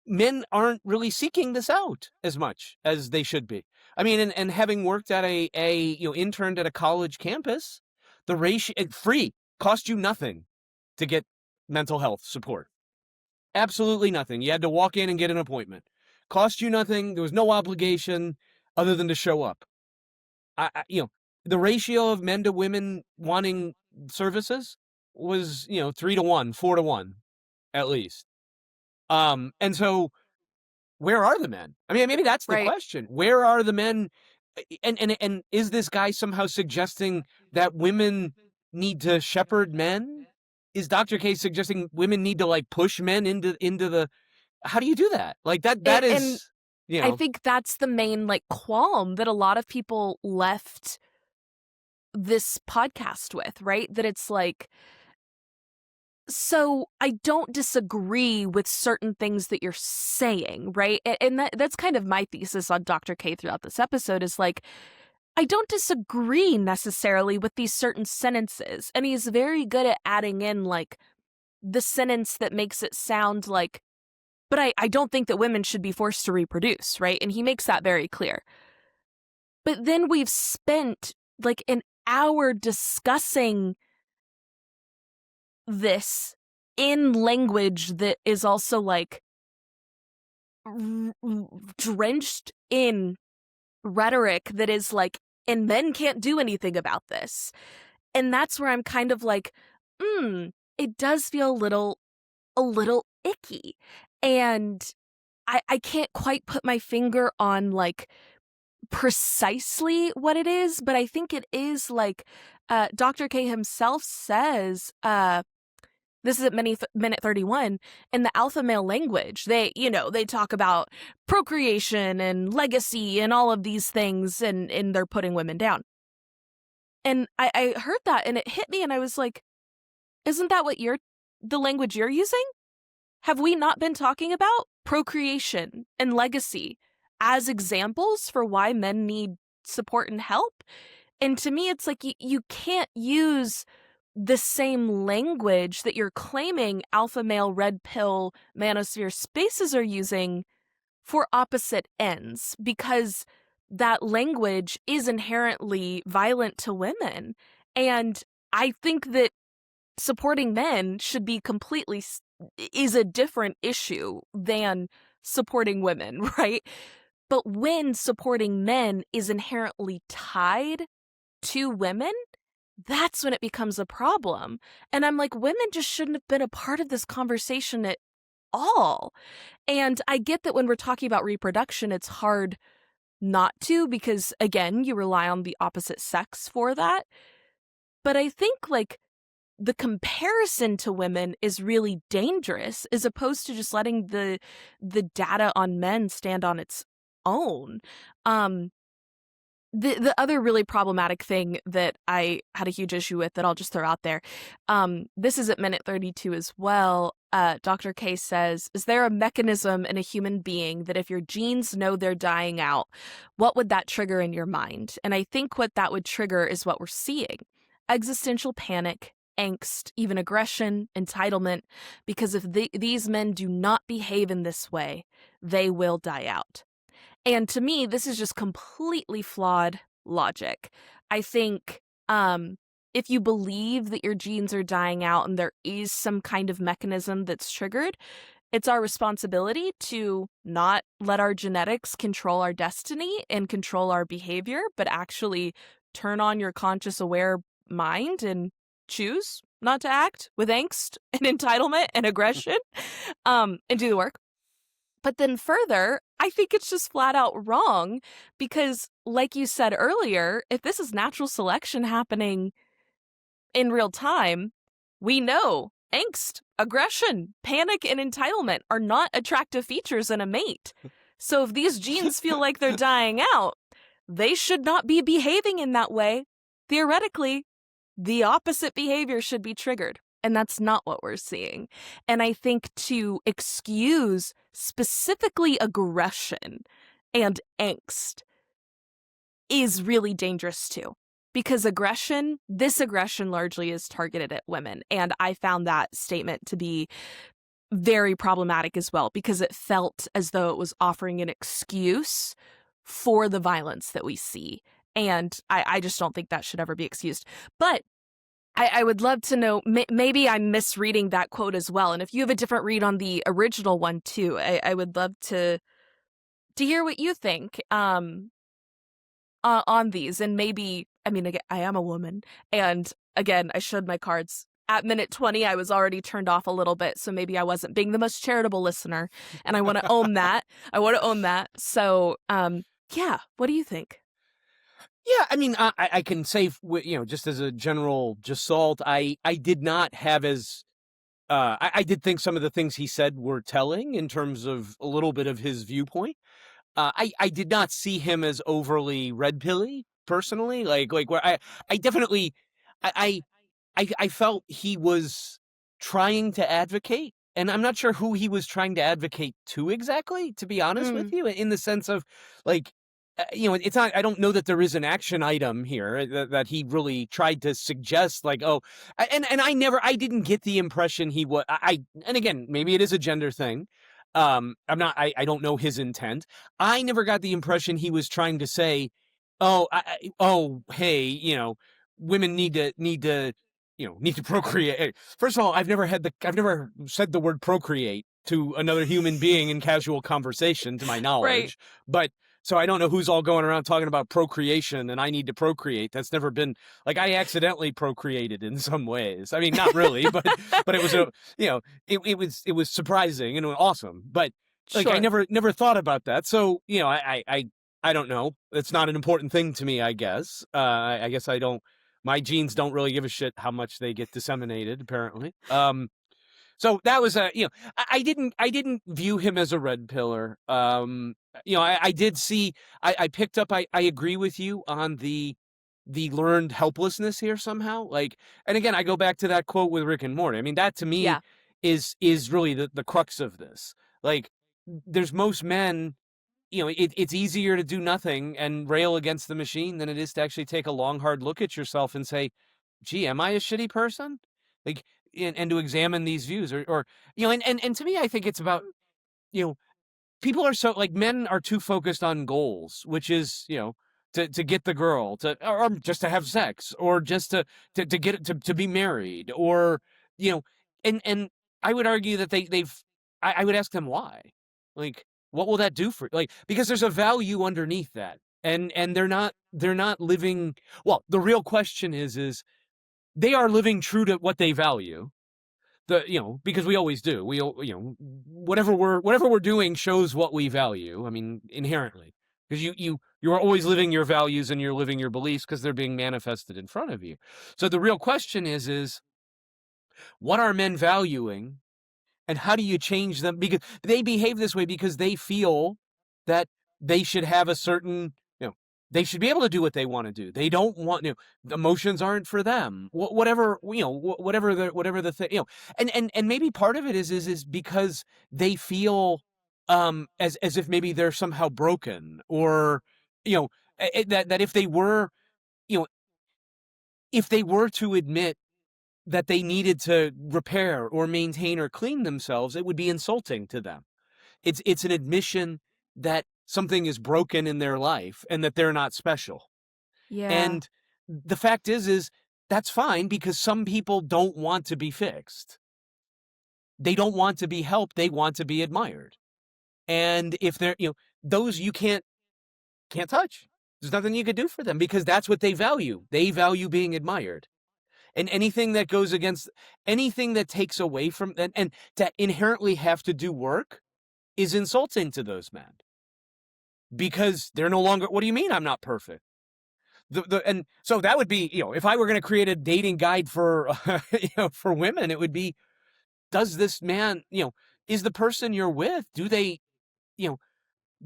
men aren't really seeking this out as much as they should be. I mean, and having worked at interned at a college campus, the ratio, free, cost you nothing to get mental health support. Absolutely nothing. You had to walk in and get an appointment. Cost you nothing. There was no obligation other than to show up. The ratio of men to women wanting services was, 3-1, 4-1, at least. And so where are the men? I mean, maybe that's the Right. question. Where are the men? And is this guy somehow suggesting that women need to shepherd men? Is Dr. K suggesting women need to like push men into the? How do you do that? Like that And is, I think that's the main like qualm that a lot of people left this podcast with, right? That it's like, so I don't disagree with certain things that you're saying, right? And that's kind of my thesis on Dr. K throughout this episode is like, I don't disagree necessarily with these certain sentences. And he's very good at adding in like the sentence that makes it sound like, but I don't think that women should be forced to reproduce, right? And he makes that very clear. But then we've spent like an hour discussing this in language that is also like drenched in rhetoric that is like, and men can't do anything about this. And that's where I'm kind of like, it does feel a little icky. And I can't quite put my finger on like precisely what it is, but I think it is like Dr. K himself says, this is at minute 31, in the alpha male language, they talk about procreation and legacy and all of these things, and they're putting women down. And I heard that and it hit me and I was like, isn't that what the language you're using? Have we not been talking about procreation and legacy as examples for why men need support and help? And to me, it's like you can't use the same language that you're claiming alpha male red pill manosphere spaces are using for opposite ends, because that language is inherently violent to women. And I think that supporting men should be is a different issue than supporting women, right? But when supporting men is inherently tied to women, that's when it becomes a problem. And I'm like, women just shouldn't have been a part of this conversation at all. And I get that when we're talking about reproduction, it's hard not to, because again, you rely on the opposite sex for that. But I think like the comparison to women is really dangerous, as opposed to just letting the data on men stand on its own. The other really problematic thing that I had a huge issue with that I'll just throw out there, this is at minute 32 as well. Dr. K says, is there a mechanism in a human being that if your genes know they're dying out, what would that trigger in your mind? And I think what that would trigger is what we're seeing. Existential panic, angst, even aggression, entitlement, because if these men do not behave in this way, they will die out. And to me, this is just completely flawed logic. I think if you believe that your genes are dying out and there is some kind of mechanism that's triggered, it's our responsibility to not let our genetics control our destiny and control our behavior, but actually turn on your conscious aware mind and choose not to act with angst and entitlement and aggression, and do the work. But then further, I think it's just flat out wrong, because like you said earlier, if this is natural selection happening in real time, we know angst, aggression, panic, and entitlement are not attractive features in a mate. So if these genes feel like they're dying out, they should not be behaving in that way. Theoretically, the opposite behavior should be triggered. And that's not what we're seeing. And I think to excuse specifically aggression and angst is really dangerous too. Because this aggression largely is targeted at women. And I found that statement to be very problematic as well, because it felt as though it was offering an excuse for the violence that we see. And I just don't think that should ever be excused. But I would love to know, maybe I'm misreading that quote as well. And if you have a different read on the original one too, I would love to hear what you think on these. And maybe, I mean, again, I am a woman. And again, I showed my cards. At minute 20, I was already turned off a little bit. So maybe I wasn't being the most charitable listener. And I want to own that. I want to own that. So, yeah, what do you think? Yeah, I mean, I can say, just as a general gestalt, I did not have as I did think some of the things he said were telling in terms of a little bit of his viewpoint. I did not see him as overly red pilly personally. Like where I definitely I I felt he was trying to advocate, and I'm not sure who he was trying to advocate to exactly, to be honest with Mm, you, in the sense of like, it's not, I don't know that there is an action item here that he really tried to suggest, like, oh, and I didn't get the impression he was, and again, maybe it is a gender thing. I don't know his intent. I never got the impression he was trying to say, oh, oh, hey, women need to procreate. First of all, I've never said the word procreate to another human being in casual conversation, to my right. knowledge. But so I don't know who's all going around talking about procreation and I need to procreate. That's never been, like, I accidentally procreated in some ways. I mean, not really, but it was it was surprising and awesome. But like, I Sure. never thought about that. So, I don't know. It's not an important thing to me, I guess. I guess I don't, my genes don't really give a shit how much they get disseminated, apparently. So that was I didn't view him as a red pillar. I did see, I picked up, I agree with you on the learned helplessness here somehow. Like, and again, I go back to that quote with Rick and Morty. I mean, that to me Yeah. is really the crux of this. Like, there's most men, it's easier to do nothing and rail against the machine than it is to actually take a long, hard look at yourself and say, gee, am I a shitty person? Like, and to examine these views, or and to me, I think it's about, you know, people are so, like, men are too focused on goals, which is, to get the girl, or just to have sex, or just to get to be married, or, you know, and I would argue that I would ask them why. Like, what will that do for, like, because there's a value underneath that. And they're not living, well, the real question is they are living true to what they value. Because we always do. Whatever we're doing shows what we value. I mean, inherently, because you are always living your values and you're living your beliefs because they're being manifested in front of you. So the real question is what are men valuing, and how do you change them? Because they behave this way because they feel that they should have a certain, they should be able to do what they want to do. They don't want, emotions aren't for them. Whatever, whatever the thing, and maybe part of it is because they feel as if maybe they're somehow broken, or, that you know, if they were to admit that they needed to repair or maintain or clean themselves, it would be insulting to them. It's an admission that something is broken in their life and that they're not special. Yeah. And the fact is that's fine, because some people don't want to be fixed. They don't want to be helped, they want to be admired. And if they're, those you can't touch. There's nothing you could do for them because that's what they value. They value being admired. And anything that goes against, anything that takes away from, and to inherently have to do work, is insulting to those men, because they're no longer, what do you mean I'm not perfect? And so that would be, if I were going to create a dating guide for, for women, it would be, does this man, is the person you're with, you know,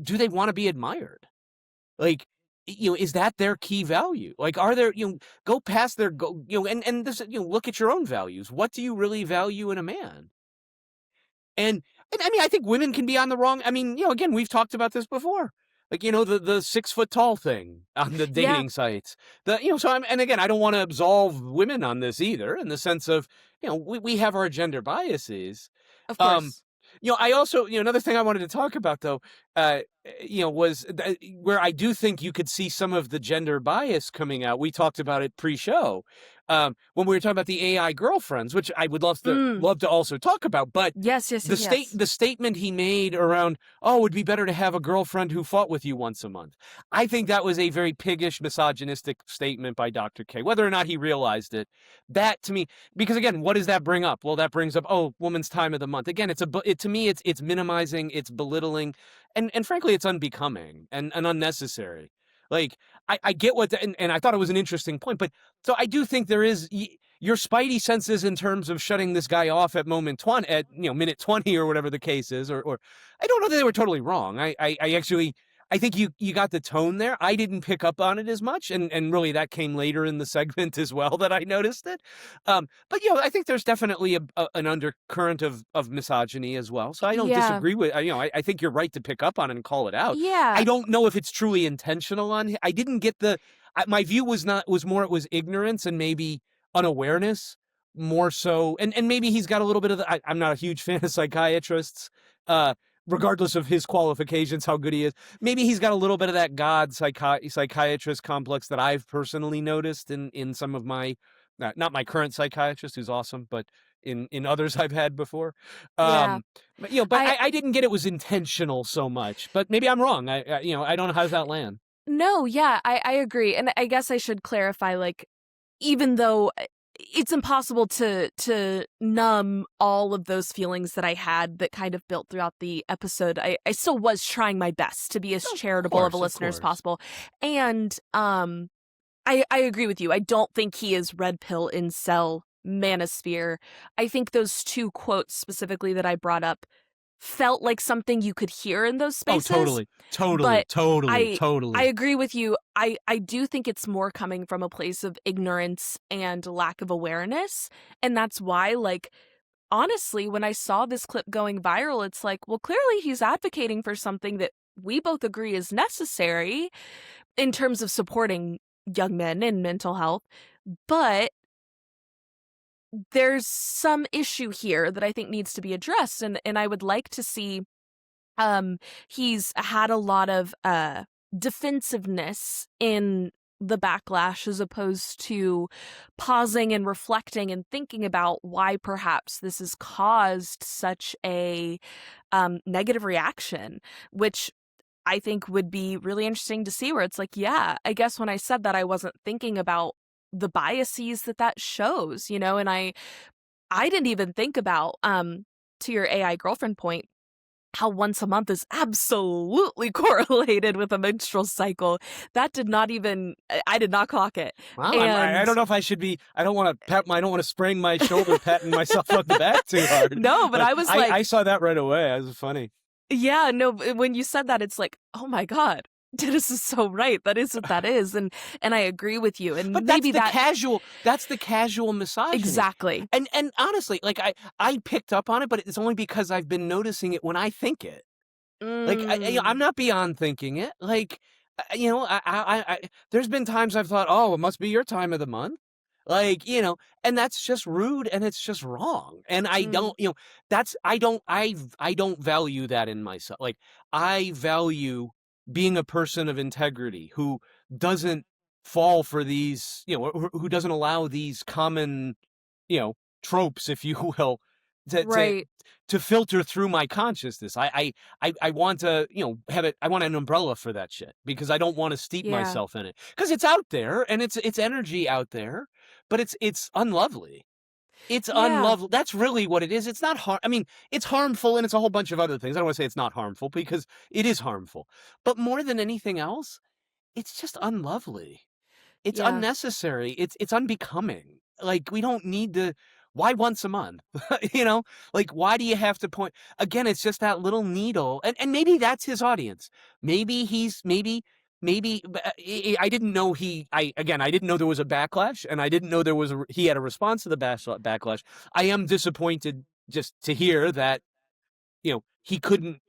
do they want to be admired? Like, is that their key value? Like, are there, go past their go, and this, look at your own values. What do you really value in a man? And I mean, I think women can be on the wrong. I mean, again, we've talked about this before. Like, the 6 foot tall thing on the Yeah, dating sites. So and again, I don't want to absolve women on this either, in the sense of, we have our gender biases. of Um, course. I also, another thing I wanted to talk about though, uh, was where I do think you could see some of the gender bias coming out. We talked about it pre-show when we were talking about the AI girlfriends, which I would Mm. love to also talk about. But Yes, yes, yes, yes. the statement he made around, oh, it would be better to have a girlfriend who fought with you once a month. I think that was a very piggish, misogynistic statement by Dr. K. Whether or not he realized it, that to me, because again, what does that bring up? Well, that brings up, oh, woman's time of the month. Again, to me, it's minimizing, it's belittling, and frankly, it's unbecoming and unnecessary. Like I get and I thought it was an interesting point, but so I do think there is your spidey senses in terms of shutting this guy off at moment 20, at minute 20 or whatever the case is, or I don't know that they were totally wrong. I actually I think you got the tone there. I didn't pick up on it as much, and really that came later in the segment as well that I noticed it. But I think there's definitely an undercurrent of misogyny as well. So I don't Yeah. disagree with I think you're right to pick up on it and call it out. I Yeah. don't know if it's truly intentional I didn't get my view was more it was ignorance and maybe unawareness more so, and maybe he's got a little bit of I'm not a huge fan of psychiatrists, uh, regardless of his qualifications, how good he is. Maybe he's got a little bit of that psychiatrist complex that I've personally noticed in some of my, not my current psychiatrist, who's awesome, but in others I've had before. Yeah. But I I didn't get it was intentional so much. But maybe I'm wrong. I don't know how does that land. No, yeah, I agree. And I guess I should clarify, like, even though it's impossible to numb all of those feelings that I had that kind of built throughout the episode, I still was trying my best to be as Of charitable of a course, of listener as course. possible. And I agree with you. I don't think he is red pill incel manosphere. I think those two quotes specifically that I brought up felt like something you could hear in those Oh, spaces, totally, totally, but totally, I totally. agree with you. I do think it's more coming from a place of ignorance and lack of awareness, and that's why, like, honestly, when I saw this clip going viral, it's like, well, clearly he's advocating for something that we both agree is necessary in terms of supporting young men in mental health, but there's some issue here that I think needs to be addressed, and I would like to see he's had a lot of defensiveness in the backlash as opposed to pausing and reflecting and thinking about why perhaps this has caused such a negative reaction, which I think would be really interesting to see, where it's like, yeah, I guess when I said that, I wasn't thinking about the biases that shows, and I didn't even think about, to your AI girlfriend point, how once a month is absolutely correlated with a menstrual cycle. That did not even I did not clock it. Wow, I And don't know if I should be. I don't want to I don't want to sprain my shoulder patting myself on the back too hard. no, but But I was like, I saw that right away. That was funny. yeah, no, when you said that, it's like, oh my God, this is so right. That is what that is. And I agree with you. And But maybe that that's the casual misogyny. exactly. And honestly, like I picked up on it, but it's only because I've been noticing it when I think it. Like Mm, I'm not beyond thinking it. Like there's been times I've thought, oh, it must be your time of the month. Like, and that's just rude and it's just wrong. And I mm, don't, that's I don't value that in myself. Like I value being a person of integrity who doesn't fall for these, who doesn't allow these common, tropes, if you will, to to right. to filter through my consciousness. I want to, have it. I want an umbrella for that shit because I don't want to steep Yeah. myself in it because it's out there and it's energy out there, but it's unlovely. It's Yeah. unlovely. That's really what it is. It's not I mean, it's harmful and it's a whole bunch of other things. I don't want to say it's not harmful because it is harmful, but more than anything else, it's just unlovely. It's Yeah. unnecessary. It's unbecoming. Like, we don't need to why once a month? You know? Like, why do you have to point again, it's just that little needle, and maybe that's his audience. Maybe he's maybe I didn't know I didn't know there was a backlash, and I didn't know there was he had a response to the backlash. I am disappointed just to hear that, he couldn't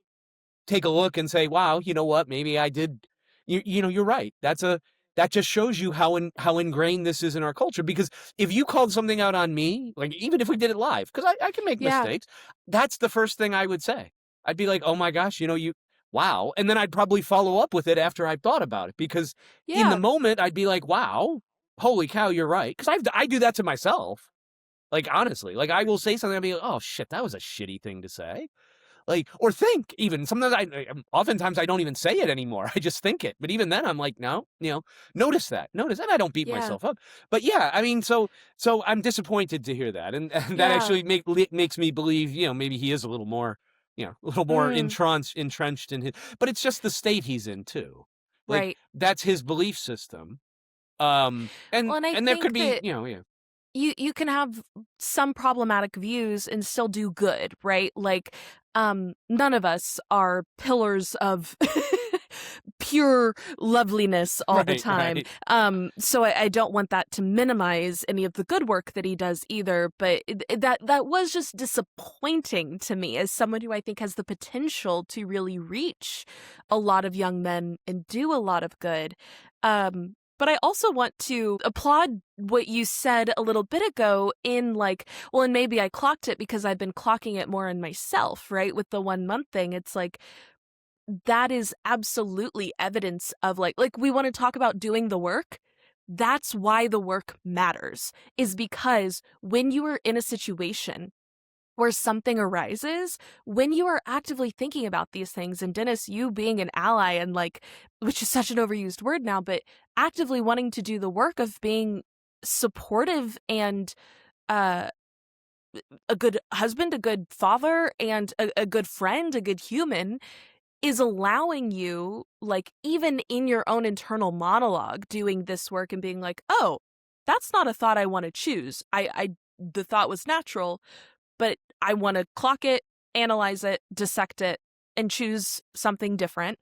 take a look and say, "Wow, you know what? Maybe I did." You're right. That just shows you how ingrained this is in our culture. Because if you called something out on me, like even if we did it live, because I can make Yeah. mistakes, that's the first thing I would say. I'd be like, "Oh my gosh, you." wow. And then I'd probably follow up with it after I'd thought about it, because in the Yeah. moment I'd be like, wow, holy cow, you're right. Because I do that to myself. Like, honestly, like I will say something, I'll be like, oh shit, that was a shitty thing to say. Like, or think even. Sometimes oftentimes I don't even say it anymore. I just think it. But even then I'm like, no, notice that. Notice that. I don't beat Yeah. myself up. But yeah, I mean, so I'm disappointed to hear that. And that Yeah. actually makes me believe, maybe he is a little more, a little more Mm, entrenched in his, but it's just the state he's in too. Like, right. that's his belief system. Well, and I And there could think be, that yeah. you can have some problematic views and still do good, right? Like, none of us are pillars of pure loveliness all the Right, time. right. So I don't want that to minimize any of the good work that he does either. But that was just disappointing to me as someone who I think has the potential to really reach a lot of young men and do a lot of good. But I also want to applaud what you said a little bit ago in like, well, and maybe I clocked it because I've been clocking it more in myself, right? With the 1 month thing. It's like, that is absolutely evidence of like we want to talk about doing the work. That's why the work matters, is because when you are in a situation where something arises, when you are actively thinking about these things, and Dennis, you being an ally and like, which is such an overused word now, but actively wanting to do the work of being supportive and uh a good husband, a good father, and a good friend, a good human, is allowing you, like, even in your own internal monologue, doing this work and being like, oh, that's not a thought I want to choose. The thought was natural, but I want to clock it, analyze it, dissect it, and choose something different.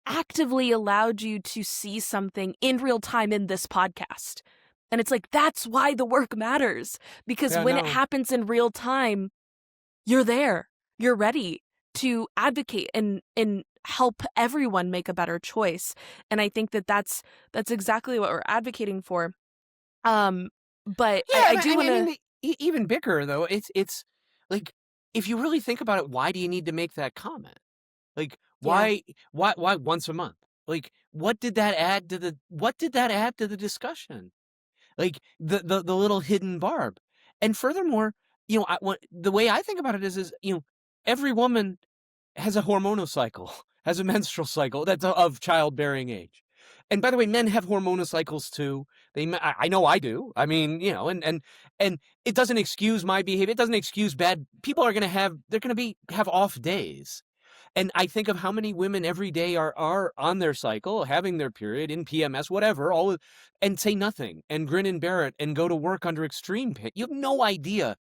Actively allowed you to see something in real time in this podcast. And it's like, that's why the work matters. Because Yeah, when it no. happens in real time, you're there. You're ready to advocate and help everyone make a better choice. And I think that that's exactly what we're advocating for. Um, but Yeah, I do want I to. mean, even bigger though, it's like, if you really think about it, why do you need to make that comment? Like, Yeah. why once a month? Like, what did that add to the discussion? Like, the little hidden barb. And furthermore, the way I think about it is, every woman has a hormonal cycle, has a menstrual cycle that's of childbearing age. And by the way, men have hormonal cycles too. I know I do. I mean, and it doesn't excuse my behavior. It doesn't excuse bad. People are they're gonna have off days. And I think of how many women every day are on their cycle, having their period, in PMS, whatever, and say nothing and grin and bear it and go to work under extreme pain. You have no idea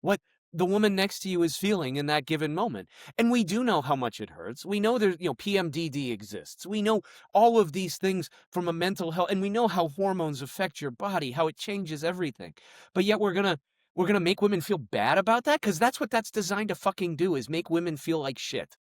what the woman next to you is feeling in that given moment. And we do know how much it hurts. We know there's, PMDD exists. We know all of these things from a mental health, and we know how hormones affect your body, how it changes everything. But yet we're gonna make women feel bad about that, because that's what that's designed to fucking do, is make women feel like shit.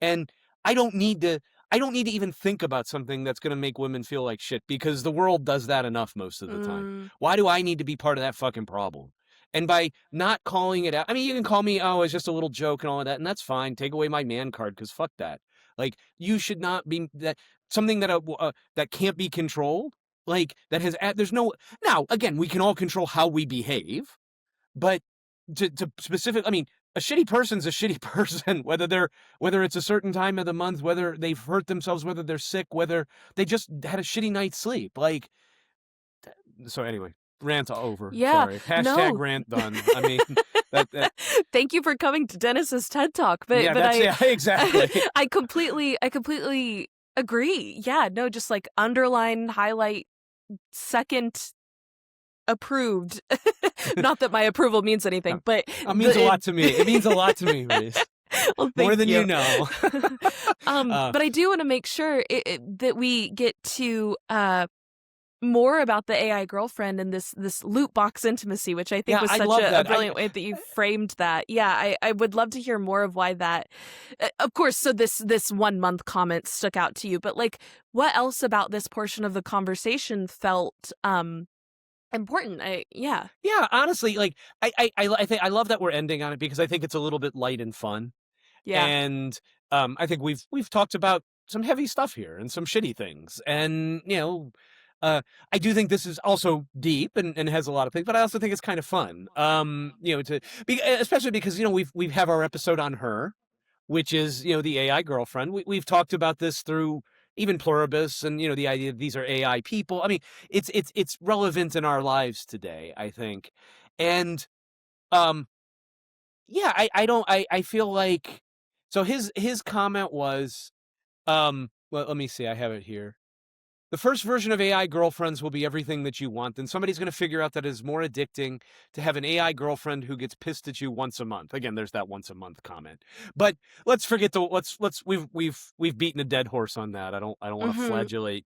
And I don't need to I don't need to even think about something that's going to make women feel like shit, because the world does that enough most of the time. Mm, Why do I need to be part of that fucking problem? And by not calling it out, I mean, you can call me, oh, it's just a little joke and all of that, and that's fine. Take away my man card, because fuck that. Like, you should not be that something that can't be controlled. Like, that has there's no, now again, we can all control how we behave, but to specific, I mean, a shitty person's a shitty person, whether it's a certain time of the month, whether they've hurt themselves, whether they're sick, whether they just had a shitty night's sleep. Like, so anyway, rant over. yeah. Sorry. Hashtag No. rant done. I mean, that Thank you for coming to Dennis's TED Talk. But yeah, but I yeah, exactly. I completely agree. Yeah, no, just like underline, highlight, second approved. Not that my approval means No, anything, but it means a lot to me. It means a lot to me, Reese. well, More thank than you. you know. But I do want to make sure that we get to more about the AI girlfriend and this loot box intimacy, which I think Yeah, was I such love a that. brilliant way that you framed that. Yeah, I would love to hear more of why that. Of course, so this 1 month comment stuck out to you, but like, what else about this portion of the conversation felt important? Yeah, Yeah, honestly, like, I think I love that we're ending on it, because I think it's a little bit light and fun. yeah, And I think we've talked about some heavy stuff here and some shitty things, and uh, I do think this is also deep and has a lot of things, but I also think it's kind of fun. Especially because we have our episode on her, which is the AI girlfriend. We've talked about this through even pluribus, and the idea that these are AI people. I mean, it's relevant in our lives today, I think, and um, yeah, I feel like so his comment was well, let me see, I have it here. The first version of AI girlfriends will be everything that you want. Then somebody's going to figure out that it's more addicting to have an AI girlfriend who gets pissed at you once a month. Again, there's that once a month comment. But let's forget the let's we've beaten a dead horse on that. I don't want to Mhm. flagellate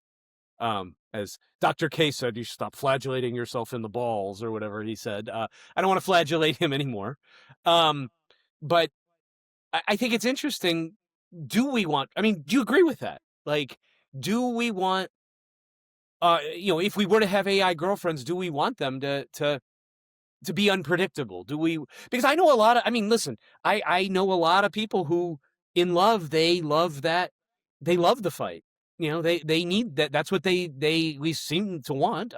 as Dr. K said, you should stop flagellating yourself in the balls or whatever he said. I don't want to flagellate him anymore. Um but I think it's interesting. I mean, do you agree with that? Like, do we want if we were to have AI girlfriends, do we want them to be unpredictable? Do we? Because I know a lot of. I mean, listen, I know a lot of people who in love they love that they love the fight. They need that. That's what they we seem to want.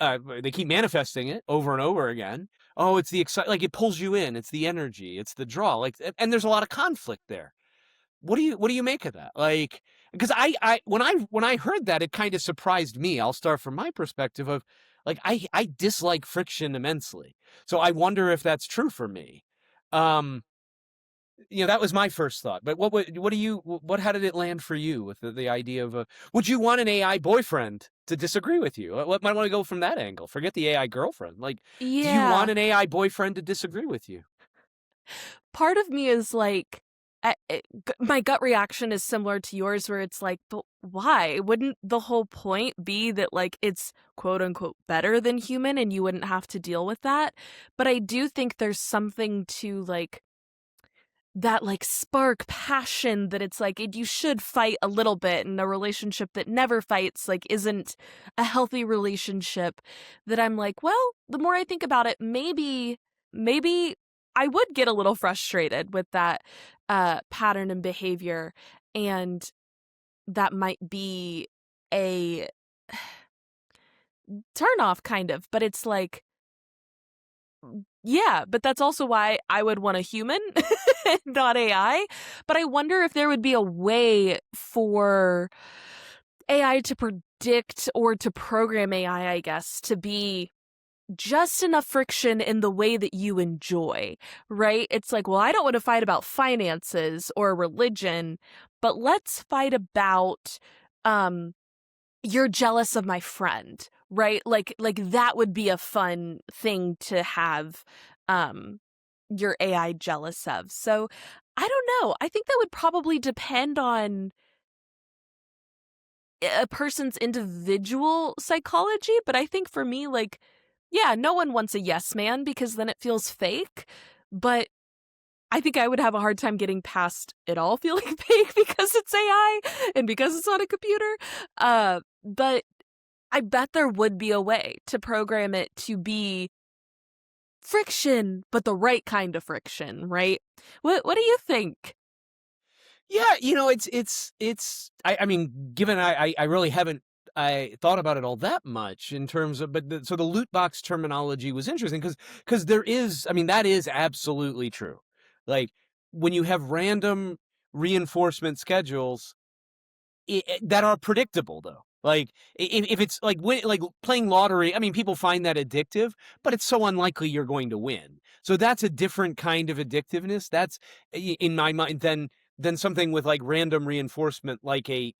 They keep manifesting it over and over again. Oh, it's the like it pulls you in. It's the energy. It's the draw. Like, and there's a lot of conflict there. What do you make of that? Like, because when I heard that, it kind of surprised me. I'll start from my perspective of like I dislike friction immensely. So I wonder if that's true for me. Um, that was my first thought. But how did it land for you with the idea of would you want an AI boyfriend to disagree with you? What might want to go from that angle? Forget the AI girlfriend. Like, do you want Yeah. an AI boyfriend to disagree with you? Part of me is like, my gut reaction is similar to yours, where it's like, but why? Wouldn't the whole point be that, like, it's quote unquote better than human and you wouldn't have to deal with that? But I do think there's something to, like, that, like, spark passion that it's like you should fight a little bit, and a relationship that never fights, like, isn't a healthy relationship. That I'm like, well, the more I think about it, maybe I would get a little frustrated with that pattern and behavior, and that might be a turn off, kind of. But it's like, yeah, but that's also why I would want a human, not AI. But I wonder if there would be a way for AI to predict, or to program AI, I guess, to be just enough friction in the way that you enjoy, right? It's like, well, I don't want to fight about finances or religion, but let's fight about um you're jealous of my friend, right? Like that would be a fun thing to have um your AI jealous of. So I don't know. I think that would probably depend on a person's individual psychology, but I think for me, like, yeah, no one wants a yes man because then it feels fake. But I think I would have a hard time getting past it all feeling fake because it's AI and because it's on a computer. But I bet there would be a way to program it to be friction, but the right kind of friction, right? What do you think? Yeah, I mean, given I really haven't I thought about it all that much in terms of, but so the loot box terminology was interesting because there is, I mean, that is absolutely true. Like when you have random reinforcement schedules, that are predictable though. Like if it's like like playing lottery, I mean, people find that addictive, but it's so unlikely you're going to win. So that's a different kind of addictiveness. That's in my mind than something with like random reinforcement, like a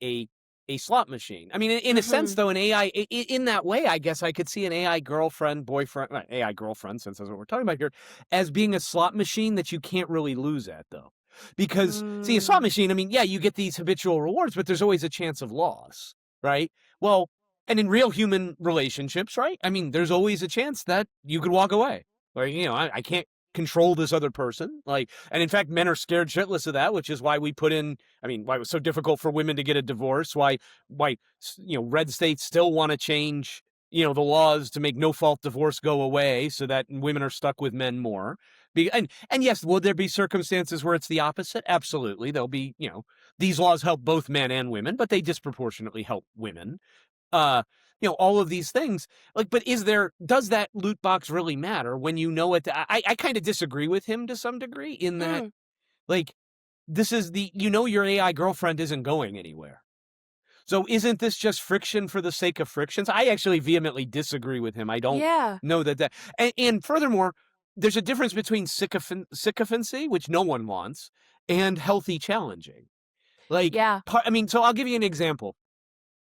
slot machine. I mean, in a sense, Mhm. though, an AI in that way, I guess I could see an AI girlfriend, boyfriend, AI girlfriend, since that's what we're talking about here, as being a slot machine that you can't really lose at, though. Because, see, a slot Mm. machine, I mean, yeah, you get these habitual rewards, but there's always a chance of loss, right? Well, and in real human relationships, right? I mean, there's always a chance that you could walk away. Like, I can't control this other person. Like, and in fact, men are scared shitless of that, which is why we put in, I mean, why it was so difficult for women to get a divorce, why, red states still want to change, the laws to make no fault divorce go away so that women are stuck with men more And yes, will there be circumstances where it's the opposite? Absolutely. There'll be, these laws help both men and women, but they disproportionately help women. Uh, all of these things. Like, but does that loot box really matter when you know it? I kind of disagree with him to some degree in that, Mm, like, this is your AI girlfriend isn't going anywhere. So isn't this just friction for the sake of frictions? I actually vehemently disagree with him. I don't yeah. know and furthermore, there's a difference between sycophancy, which no one wants, and healthy challenging. Like, Yeah. so I'll give you an example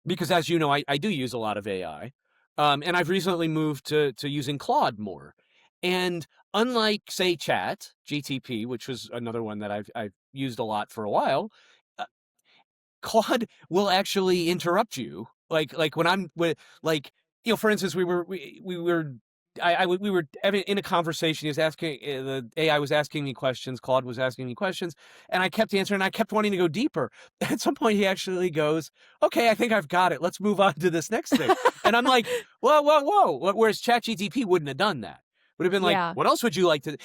because, as you know, I do use a lot of AI, and I've recently moved to using Claude more. And unlike, say, Chat GTP, which was another one that I've used a lot for a while, Claude will actually interrupt you. Like when I'm with, like, for instance, we were we were in a conversation. He was asking, the AI was asking me questions. Claude was asking me questions, and I kept answering. And I kept wanting to go deeper. At some point, he actually goes, "Okay, I think I've got it. Let's move on to this next thing." And I'm like, "Whoa, whoa, whoa!" Whereas ChatGTP wouldn't have done that. Would have been like, Yeah. "What else would you like to?"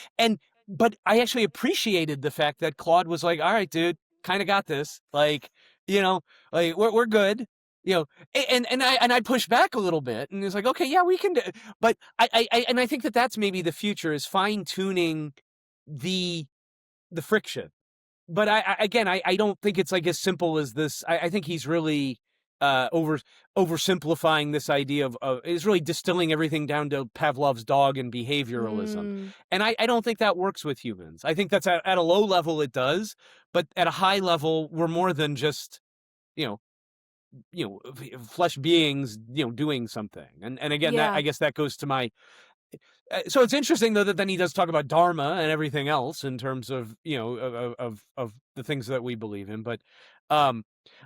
But I actually appreciated the fact that Claude was like, "All right, dude, kind of got this." Like, you know, like we're good, you know, and I push back a little bit, and it's like, okay, yeah, we can do, but I think that that's maybe the future is fine tuning the friction. But again, I don't think it's like as simple as this. I think he's really oversimplifying this idea of is really distilling everything down to Pavlov's dog and behavioralism. Mm, And I don't think that works with humans. I think that's at a low level it does, but at a high level, we're more than just, you know, flesh beings, doing something. And again, that, yeah. I guess that goes to my, so it's interesting though that then he does talk about dharma and everything else in terms of, of the things that we believe in. But um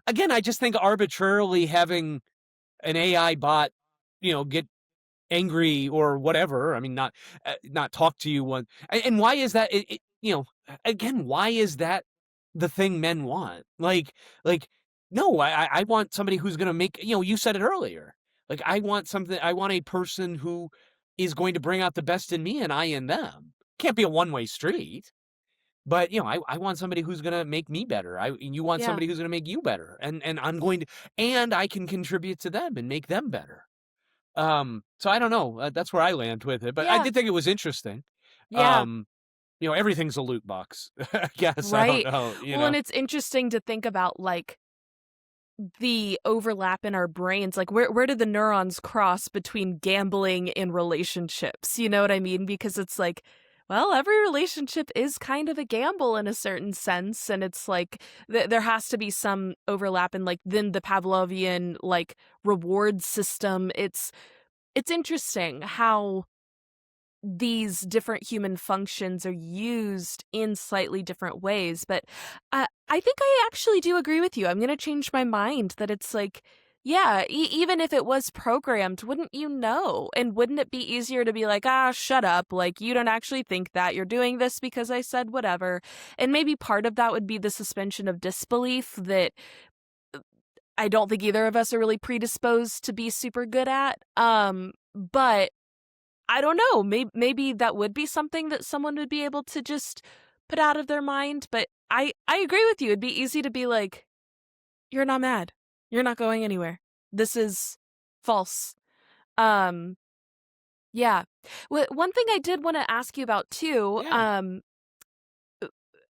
again, I just think arbitrarily having an AI bot, get angry or whatever. I mean, not talk to you one. And why is that? Again, why is that the thing men want? Like, no, I want somebody who's going to make. You said it earlier. Like, I want something. I want a person who is going to bring out the best in me and I in them. Can't be a one-way street. But I want somebody who's gonna make me better. You want Yeah. somebody who's gonna make you better, and I'm going to, and I can contribute to them and make them better. So I don't know. That's where I land with it, but I Yeah. did think it was interesting. Yeah. Um, everything's a loot box. I guess I don't Right. know. Well, and it's interesting to think about, like, the overlap in our brains. Like, where do the neurons cross between gambling and relationships? You know what I mean? Because it's like, well, every relationship is kind of a gamble in a certain sense, and it's like there has to be some overlap in, like, then the Pavlovian, like, reward system. It's interesting how these different human functions are used in slightly different ways. But I think I actually do agree with you. I'm going to change my mind that it's like, yeah, even if it was programmed, wouldn't you know? And wouldn't it be easier to be like, ah, shut up? Like, you don't actually think that. You're doing this because I said whatever. And maybe part of that would be the suspension of disbelief that I don't think either of us are really predisposed to be super good at. But I don't know. Maybe that would be something that someone would be able to just put out of their mind. But I agree with you. It'd be easy to be like, "You're not mad. You're not going anywhere. This is false." Um, yeah. One thing I did want to ask you about too. Yeah,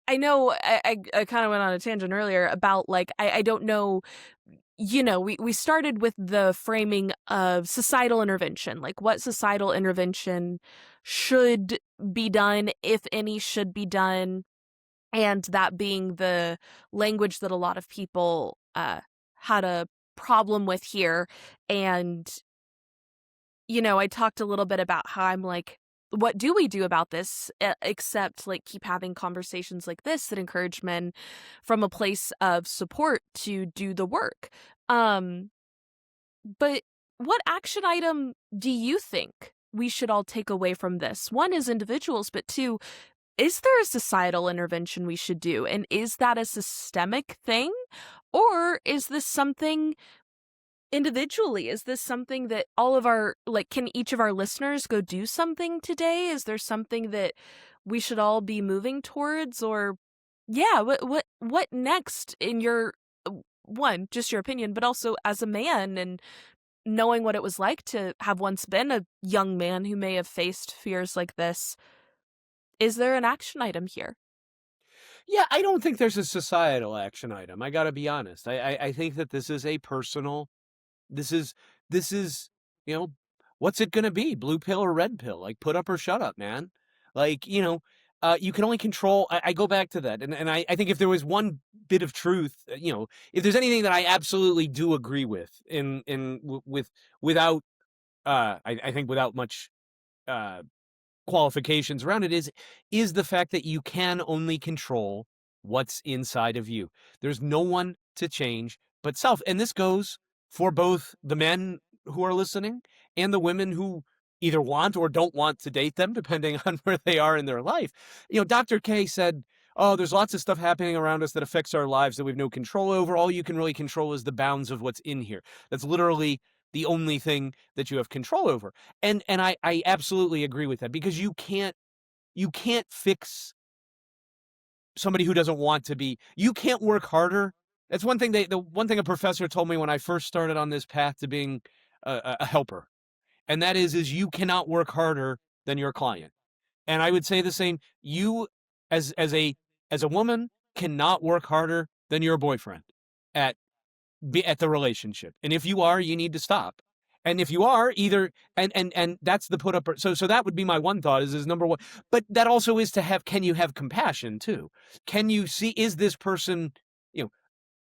I know I kind of went on a tangent earlier about, like, I don't know. We started with the framing of societal intervention, like what societal intervention should be done, if any should be done, and that being the language that a lot of people had a problem with here. And, I talked a little bit about how I'm like, what do we do about this, except, like, keep having conversations like this that encourage men from a place of support to do the work. Um, but what action item do you think we should all take away from this? One, as individuals, but two, is there a societal intervention we should do? And is that a systemic thing? Or is this something individually? Is this something that all of our, like, can each of our listeners go do something today? Is there something that we should all be moving towards? Or yeah, what next in your one, just your opinion, but also as a man and knowing what it was like to have once been a young man who may have faced fears like this, is there an action item here? Yeah, I don't think there's a societal action item. I got to be honest. I think that this is a personal. This is this is you know what's it going to be? Blue pill or red pill? Like put up or shut up, man. Like you can only control. I go back to that, and I think if there was one bit of truth, if there's anything that I absolutely do agree with without I think without much uh qualifications around it is the fact that you can only control what's inside of you. There's no one to change but self. And this goes for both the men who are listening and the women who either want or don't want to date them, depending on where they are in their life. Dr. K said, oh, there's lots of stuff happening around us that affects our lives that we've no control over. All you can really control is the bounds of what's in here. That's literally the only thing that you have control over. And I absolutely agree with that, because you can't fix somebody who doesn't want to be. You can't work harder. That's one thing the one thing a professor told me when I first started on this path to being a helper. And that is you cannot work harder than your client. And I would say the same. You as a woman cannot work harder than your boyfriend at be at the relationship. And if you are, you need to stop. And if you are either, and that's the put up. So that would be my one thought is number one. But that also is to have, can you have compassion too? Can you see, is this person,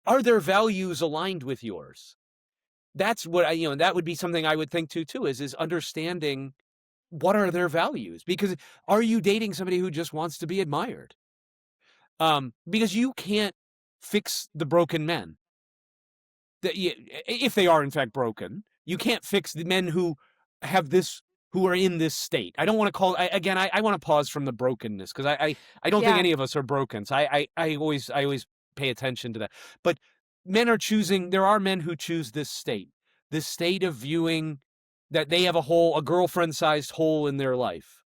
are their values aligned with yours? That's what that would be something I would think too, is understanding what are their values? Because are you dating somebody who just wants to be admired? Because you can't fix the broken men. If they are in fact broken, you can't fix the men who are in this state. I don't want to call again. I want to pause from the brokenness, because I don't think Yeah, any of us are broken. So I always pay attention to that. But men are choosing. There are men who choose this state of viewing that they have a girlfriend-sized hole in their life.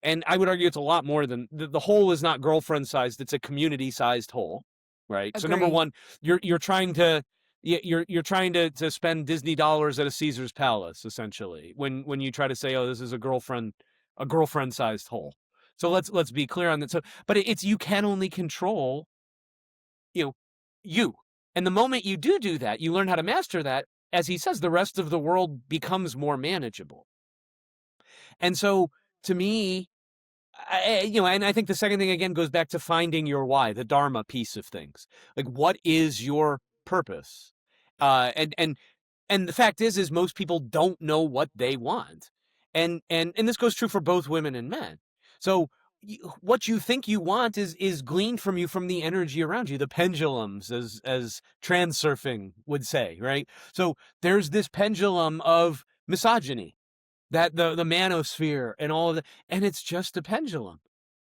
And I would argue it's a lot more than the hole is not girlfriend-sized. It's a community-sized hole, right? So number agree. one, you're trying to you're trying to spend Disney dollars at a Caesar's palace, essentially, when you try to say, oh, this is a girlfriend-sized hole. So let's be clear on that. So, but it's you can only control, you know, you. And the moment you do that, you learn how to master that. As he says, the rest of the world becomes more manageable. And so, to me, and I think the second thing again goes back to finding your why, the Dharma piece of things. Like, what is your purpose? And the fact is most people don't know what they want, and this goes true for both women and men. So what you think you want is gleaned from you from the energy around you, the pendulums, as transurfing would say, right? So there's this pendulum of misogyny, that the manosphere and all of that, and it's just a pendulum.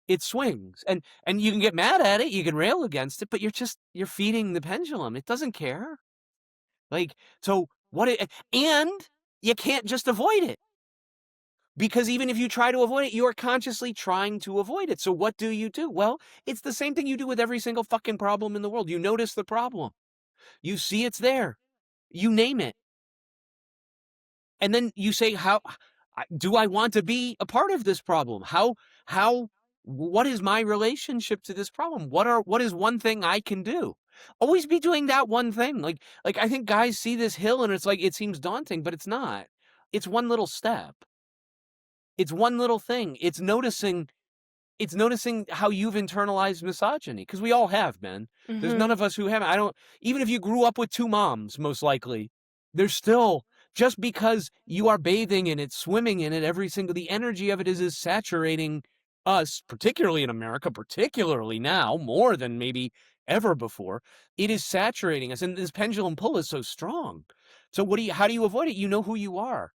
It swings, and you can get mad at it, you can rail against it, but you're feeding the pendulum. It doesn't care. Like, so and you can't just avoid it, because even if you try to avoid it, you are consciously trying to avoid it. So what do you do? Well, it's the same thing you do with every single fucking problem in the world. You notice the problem. You see it's there. You name it. And then you say, how do I want to be a part of this problem? What is my relationship to this problem? What is one thing I can do? Always be doing that one thing. Like I think guys see this hill and it's like, it seems daunting, but it's not. It's one little step. It's one little thing. It's noticing how you've internalized misogyny, because we all have, man. There's none Mhm. of us who haven't. I don't, even if you grew up with two moms, most likely, there's still, just because you are bathing in it, swimming in it, the energy of it is saturating us, particularly in America, particularly now, more than maybe ever before. It is saturating us, and this pendulum pull is so strong. So how do you avoid it? You know who you are.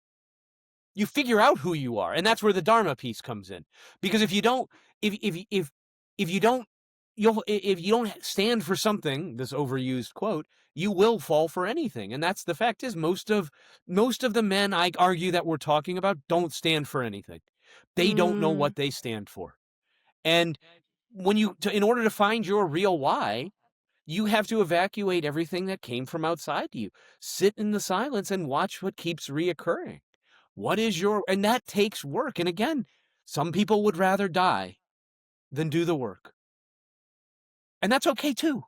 You figure out who you are, and that's where the Dharma piece comes in. Because if you don't, if you don't, if you don't stand for something, this overused quote, you will fall for anything. And that's the fact is most of the men I argue that we're talking about don't stand for anything. They don't know Mm. what they stand for. And in order to find your real why, you have to evacuate everything that came from outside you. Sit in the silence and watch what keeps reoccurring. And that takes work. And again, some people would rather die than do the work. And that's okay too.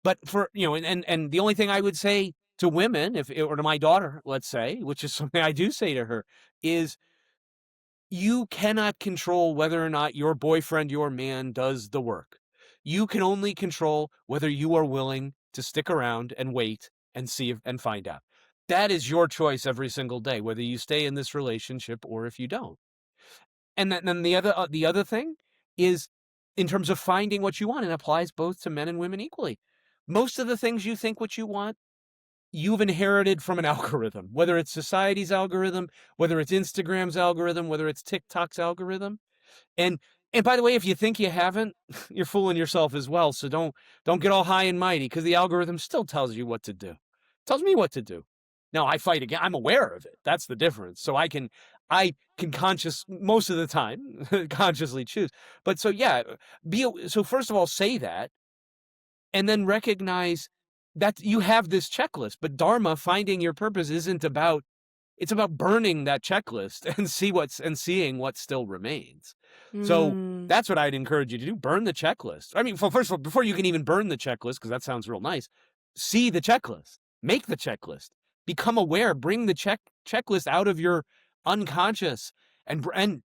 But and the only thing I would say to women, or to my daughter, let's say, which is something I do say to her, is you cannot control whether or not your boyfriend, your man, does the work. You can only control whether you are willing to stick around and wait and see and find out. That is your choice every single day, whether you stay in this relationship or if you don't. And then the other thing is, in terms of finding what you want, it applies both to men and women equally. Most of the things you think what you want, you've inherited from an algorithm, whether it's society's algorithm, whether it's Instagram's algorithm, whether it's TikTok's algorithm. And by the way, if you think you haven't, you're fooling yourself as well. So don't get all high and mighty, because the algorithm still tells you what to do. It tells me what to do. Now I fight again. I'm aware of it. That's the difference. So I can most of the time consciously choose. But so yeah, so first of all, say that, and then recognize that you have this checklist. But Dharma, finding your purpose, it's about burning that checklist and seeing what still remains. So Mm. that's what I'd encourage you to do. Burn the checklist. I mean, first of all, before you can even burn the checklist, because that sounds real nice, see the checklist, make the checklist, become aware, bring the checklist out of your unconscious and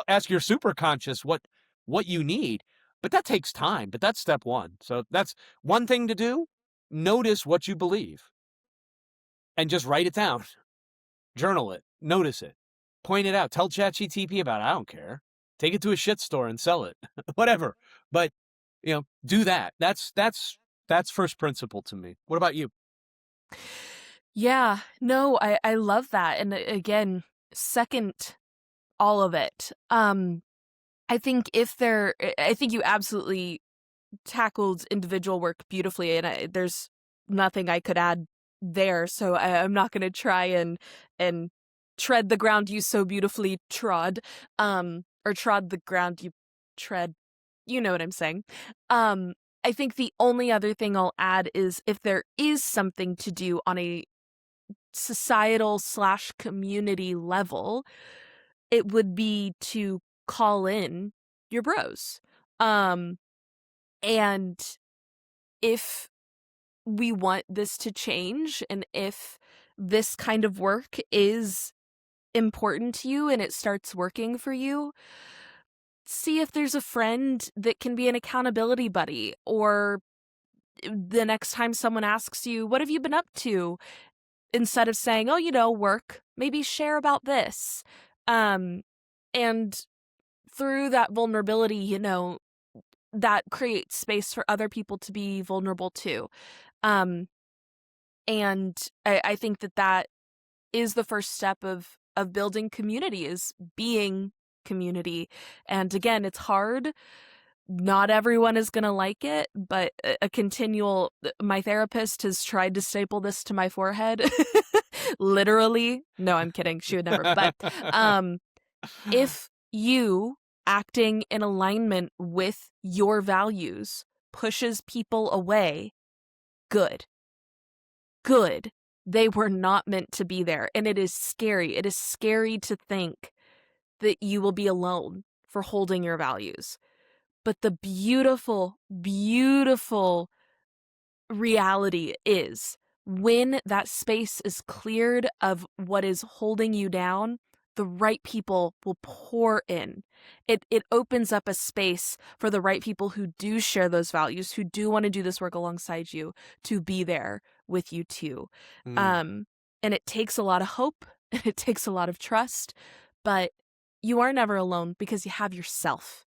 ask your superconscious what you need. But that takes time. But that's step one. So that's one thing to do. Notice what you believe and just write it down. Journal it. Notice it. Point it out. Tell ChatGPT about it. I don't care. Take it to a shit store and sell it. Whatever. But, do that. That's first principle to me. What about you? Yeah, no, I love that. And again, second all of it. I think I think you absolutely tackled individual work beautifully, and there's nothing I could add there. So I'm not going to try and tread the ground you so beautifully trod, or trod the ground you tread. You know what I'm saying. I think the only other thing I'll add is, if there is something to do on a societal/community level, it would be to call in your bros. And if we want this to change, and if this kind of work is important to you and it starts working for you, see if there's a friend that can be an accountability buddy, or the next time someone asks you, what have you been up to? Instead of saying, oh, work, maybe share about this. And through that vulnerability, that creates space for other people to be vulnerable too. And I think that is the first step of building community, is being community. And again, it's hard. Not everyone is going to like it, but my therapist has tried to staple this to my forehead. Literally. No, I'm kidding. She would never. But if you acting in alignment with your values pushes people away, good. They were not meant to be there. And it is scary. It is scary to think that you will be alone for holding your values. But the beautiful, beautiful reality is, when that space is cleared of what is holding you down, the right people will pour in. It opens up a space for the right people who do share those values, who do want to do this work alongside you, to be there with you too. And it takes a lot of hope, and it takes a lot of trust, but you are never alone, because you have yourself.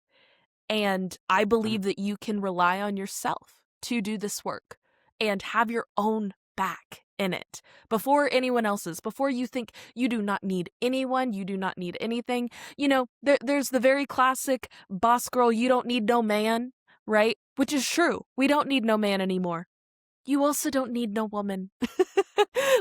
And I believe that you can rely on yourself to do this work and have your own back in it before anyone else's, before you think you do not need anyone, you do not need anything. There's the very classic boss girl, you don't need no man, right? Which is true. We don't need no man anymore. You also don't need no woman.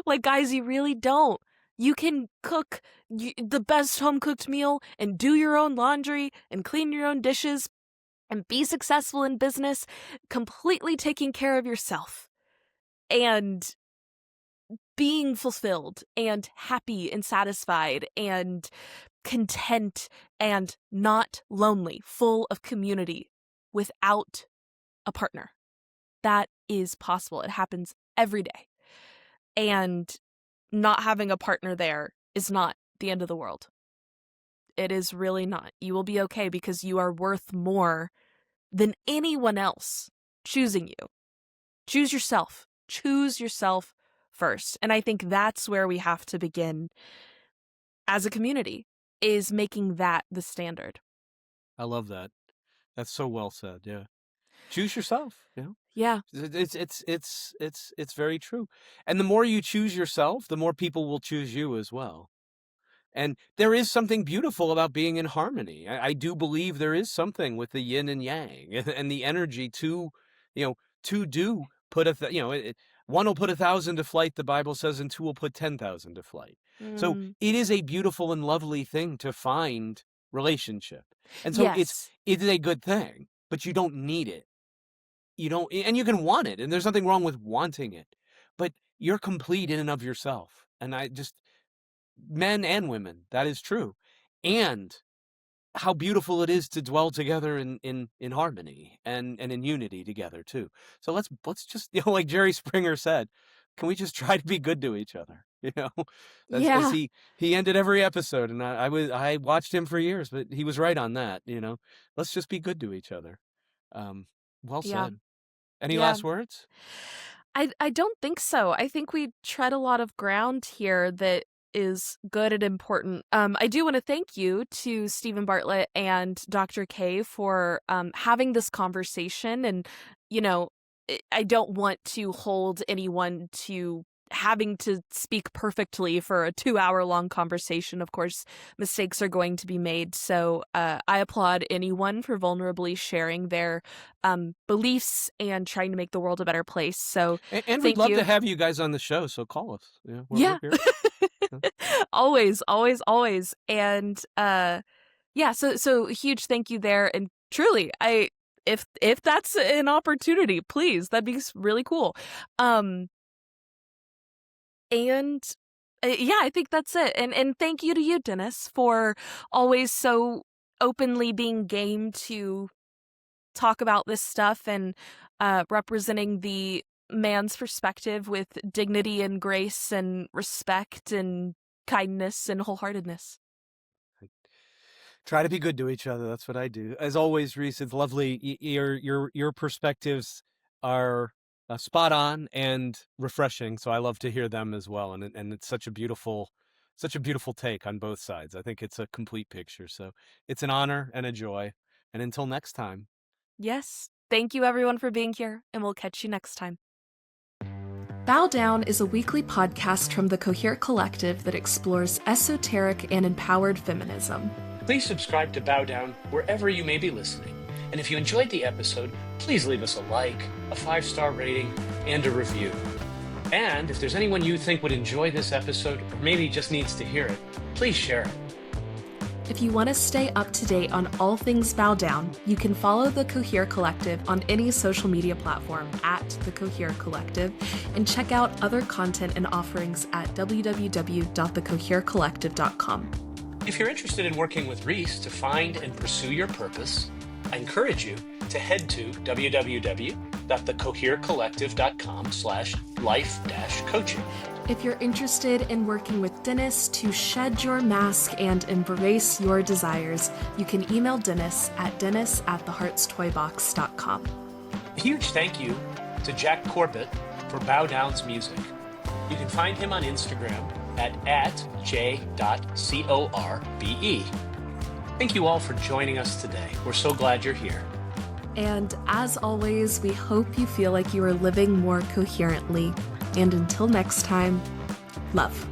Like, guys, you really don't. You can cook the best home-cooked meal and do your own laundry and clean your own dishes and be successful in business, completely taking care of yourself and being fulfilled and happy and satisfied and content and not lonely, full of community without a partner. That is possible. It happens every day. And not having a partner there is not the end of the world. It is really not. You will be okay because you are worth more than anyone else choosing you. Choose yourself. Choose yourself first. And I think that's where we have to begin as a community, is making that the standard. I love that. That's so well said. Yeah. Choose yourself, you know? Yeah. It's very true. And the more you choose yourself, the more people will choose you as well. And there is something beautiful about being in harmony. I do believe there is something with the yin and yang and the energy to, to do put one will put 1,000 to flight, the Bible says, and two will put 10,000 to flight. So it is a beautiful and lovely thing to find relationship. And so Yes. it is a good thing, but you don't need it. And you can want it, and there's nothing wrong with wanting it, but you're complete in and of yourself. And men and women, that is true. And how beautiful it is to dwell together in harmony and in unity together too. So let's just, like Jerry Springer said, can we just try to be good to each other? As he ended every episode, and I watched him for years, but he was right on that. Let's just be good to each other. Well said. Any last words? I don't think so. I think we tread a lot of ground here that is good and important. I do want to thank you to Steven Bartlett and Dr. K for having this conversation. And, I don't want to hold anyone to having to speak perfectly for a 2-hour-long conversation. Of course, mistakes are going to be made. So I applaud anyone for vulnerably sharing their beliefs and trying to make the world a better place. So and we'd love to have you guys on the show. So call us. We're here. Always, always, always. And so huge thank you there. And truly, if that's an opportunity, please, that'd be really cool. And I think that's it. And thank you to you, Dennis, for always so openly being game to talk about this stuff and representing the man's perspective with dignity and grace and respect and kindness and wholeheartedness. Try to be good to each other. That's what I do. As always, Reese, it's lovely. Your perspectives are spot on and refreshing. So I love to hear them as well. And it's such a beautiful take on both sides. I think it's a complete picture. So it's an honor and a joy. And until next time. Yes. Thank you everyone for being here, and we'll catch you next time. Bow Down is a weekly podcast from the Cohere Collective that explores esoteric and empowered feminism. Please subscribe to Bow Down wherever you may be listening. And if you enjoyed the episode, please leave us a like, a 5-star rating, and a review. And if there's anyone you think would enjoy this episode, or maybe just needs to hear it, please share it. If you want to stay up to date on all things Bow Down, you can follow the Cohere Collective on any social media platform at the Cohere Collective, and check out other content and offerings at www.thecoherecollective.com. If you're interested in working with Reese to find and pursue your purpose, I encourage you to head to www.thecoherecollective.com/life-coaching. If you're interested in working with Dennis to shed your mask and embrace your desires, you can email Dennis at dennis@theheartstoybox.com. A huge thank you to Jack Corbett for Bow Down's music. You can find him on Instagram at j.corbe. Thank you all for joining us today. We're so glad you're here. And as always, we hope you feel like you are living more coherently. And until next time, love.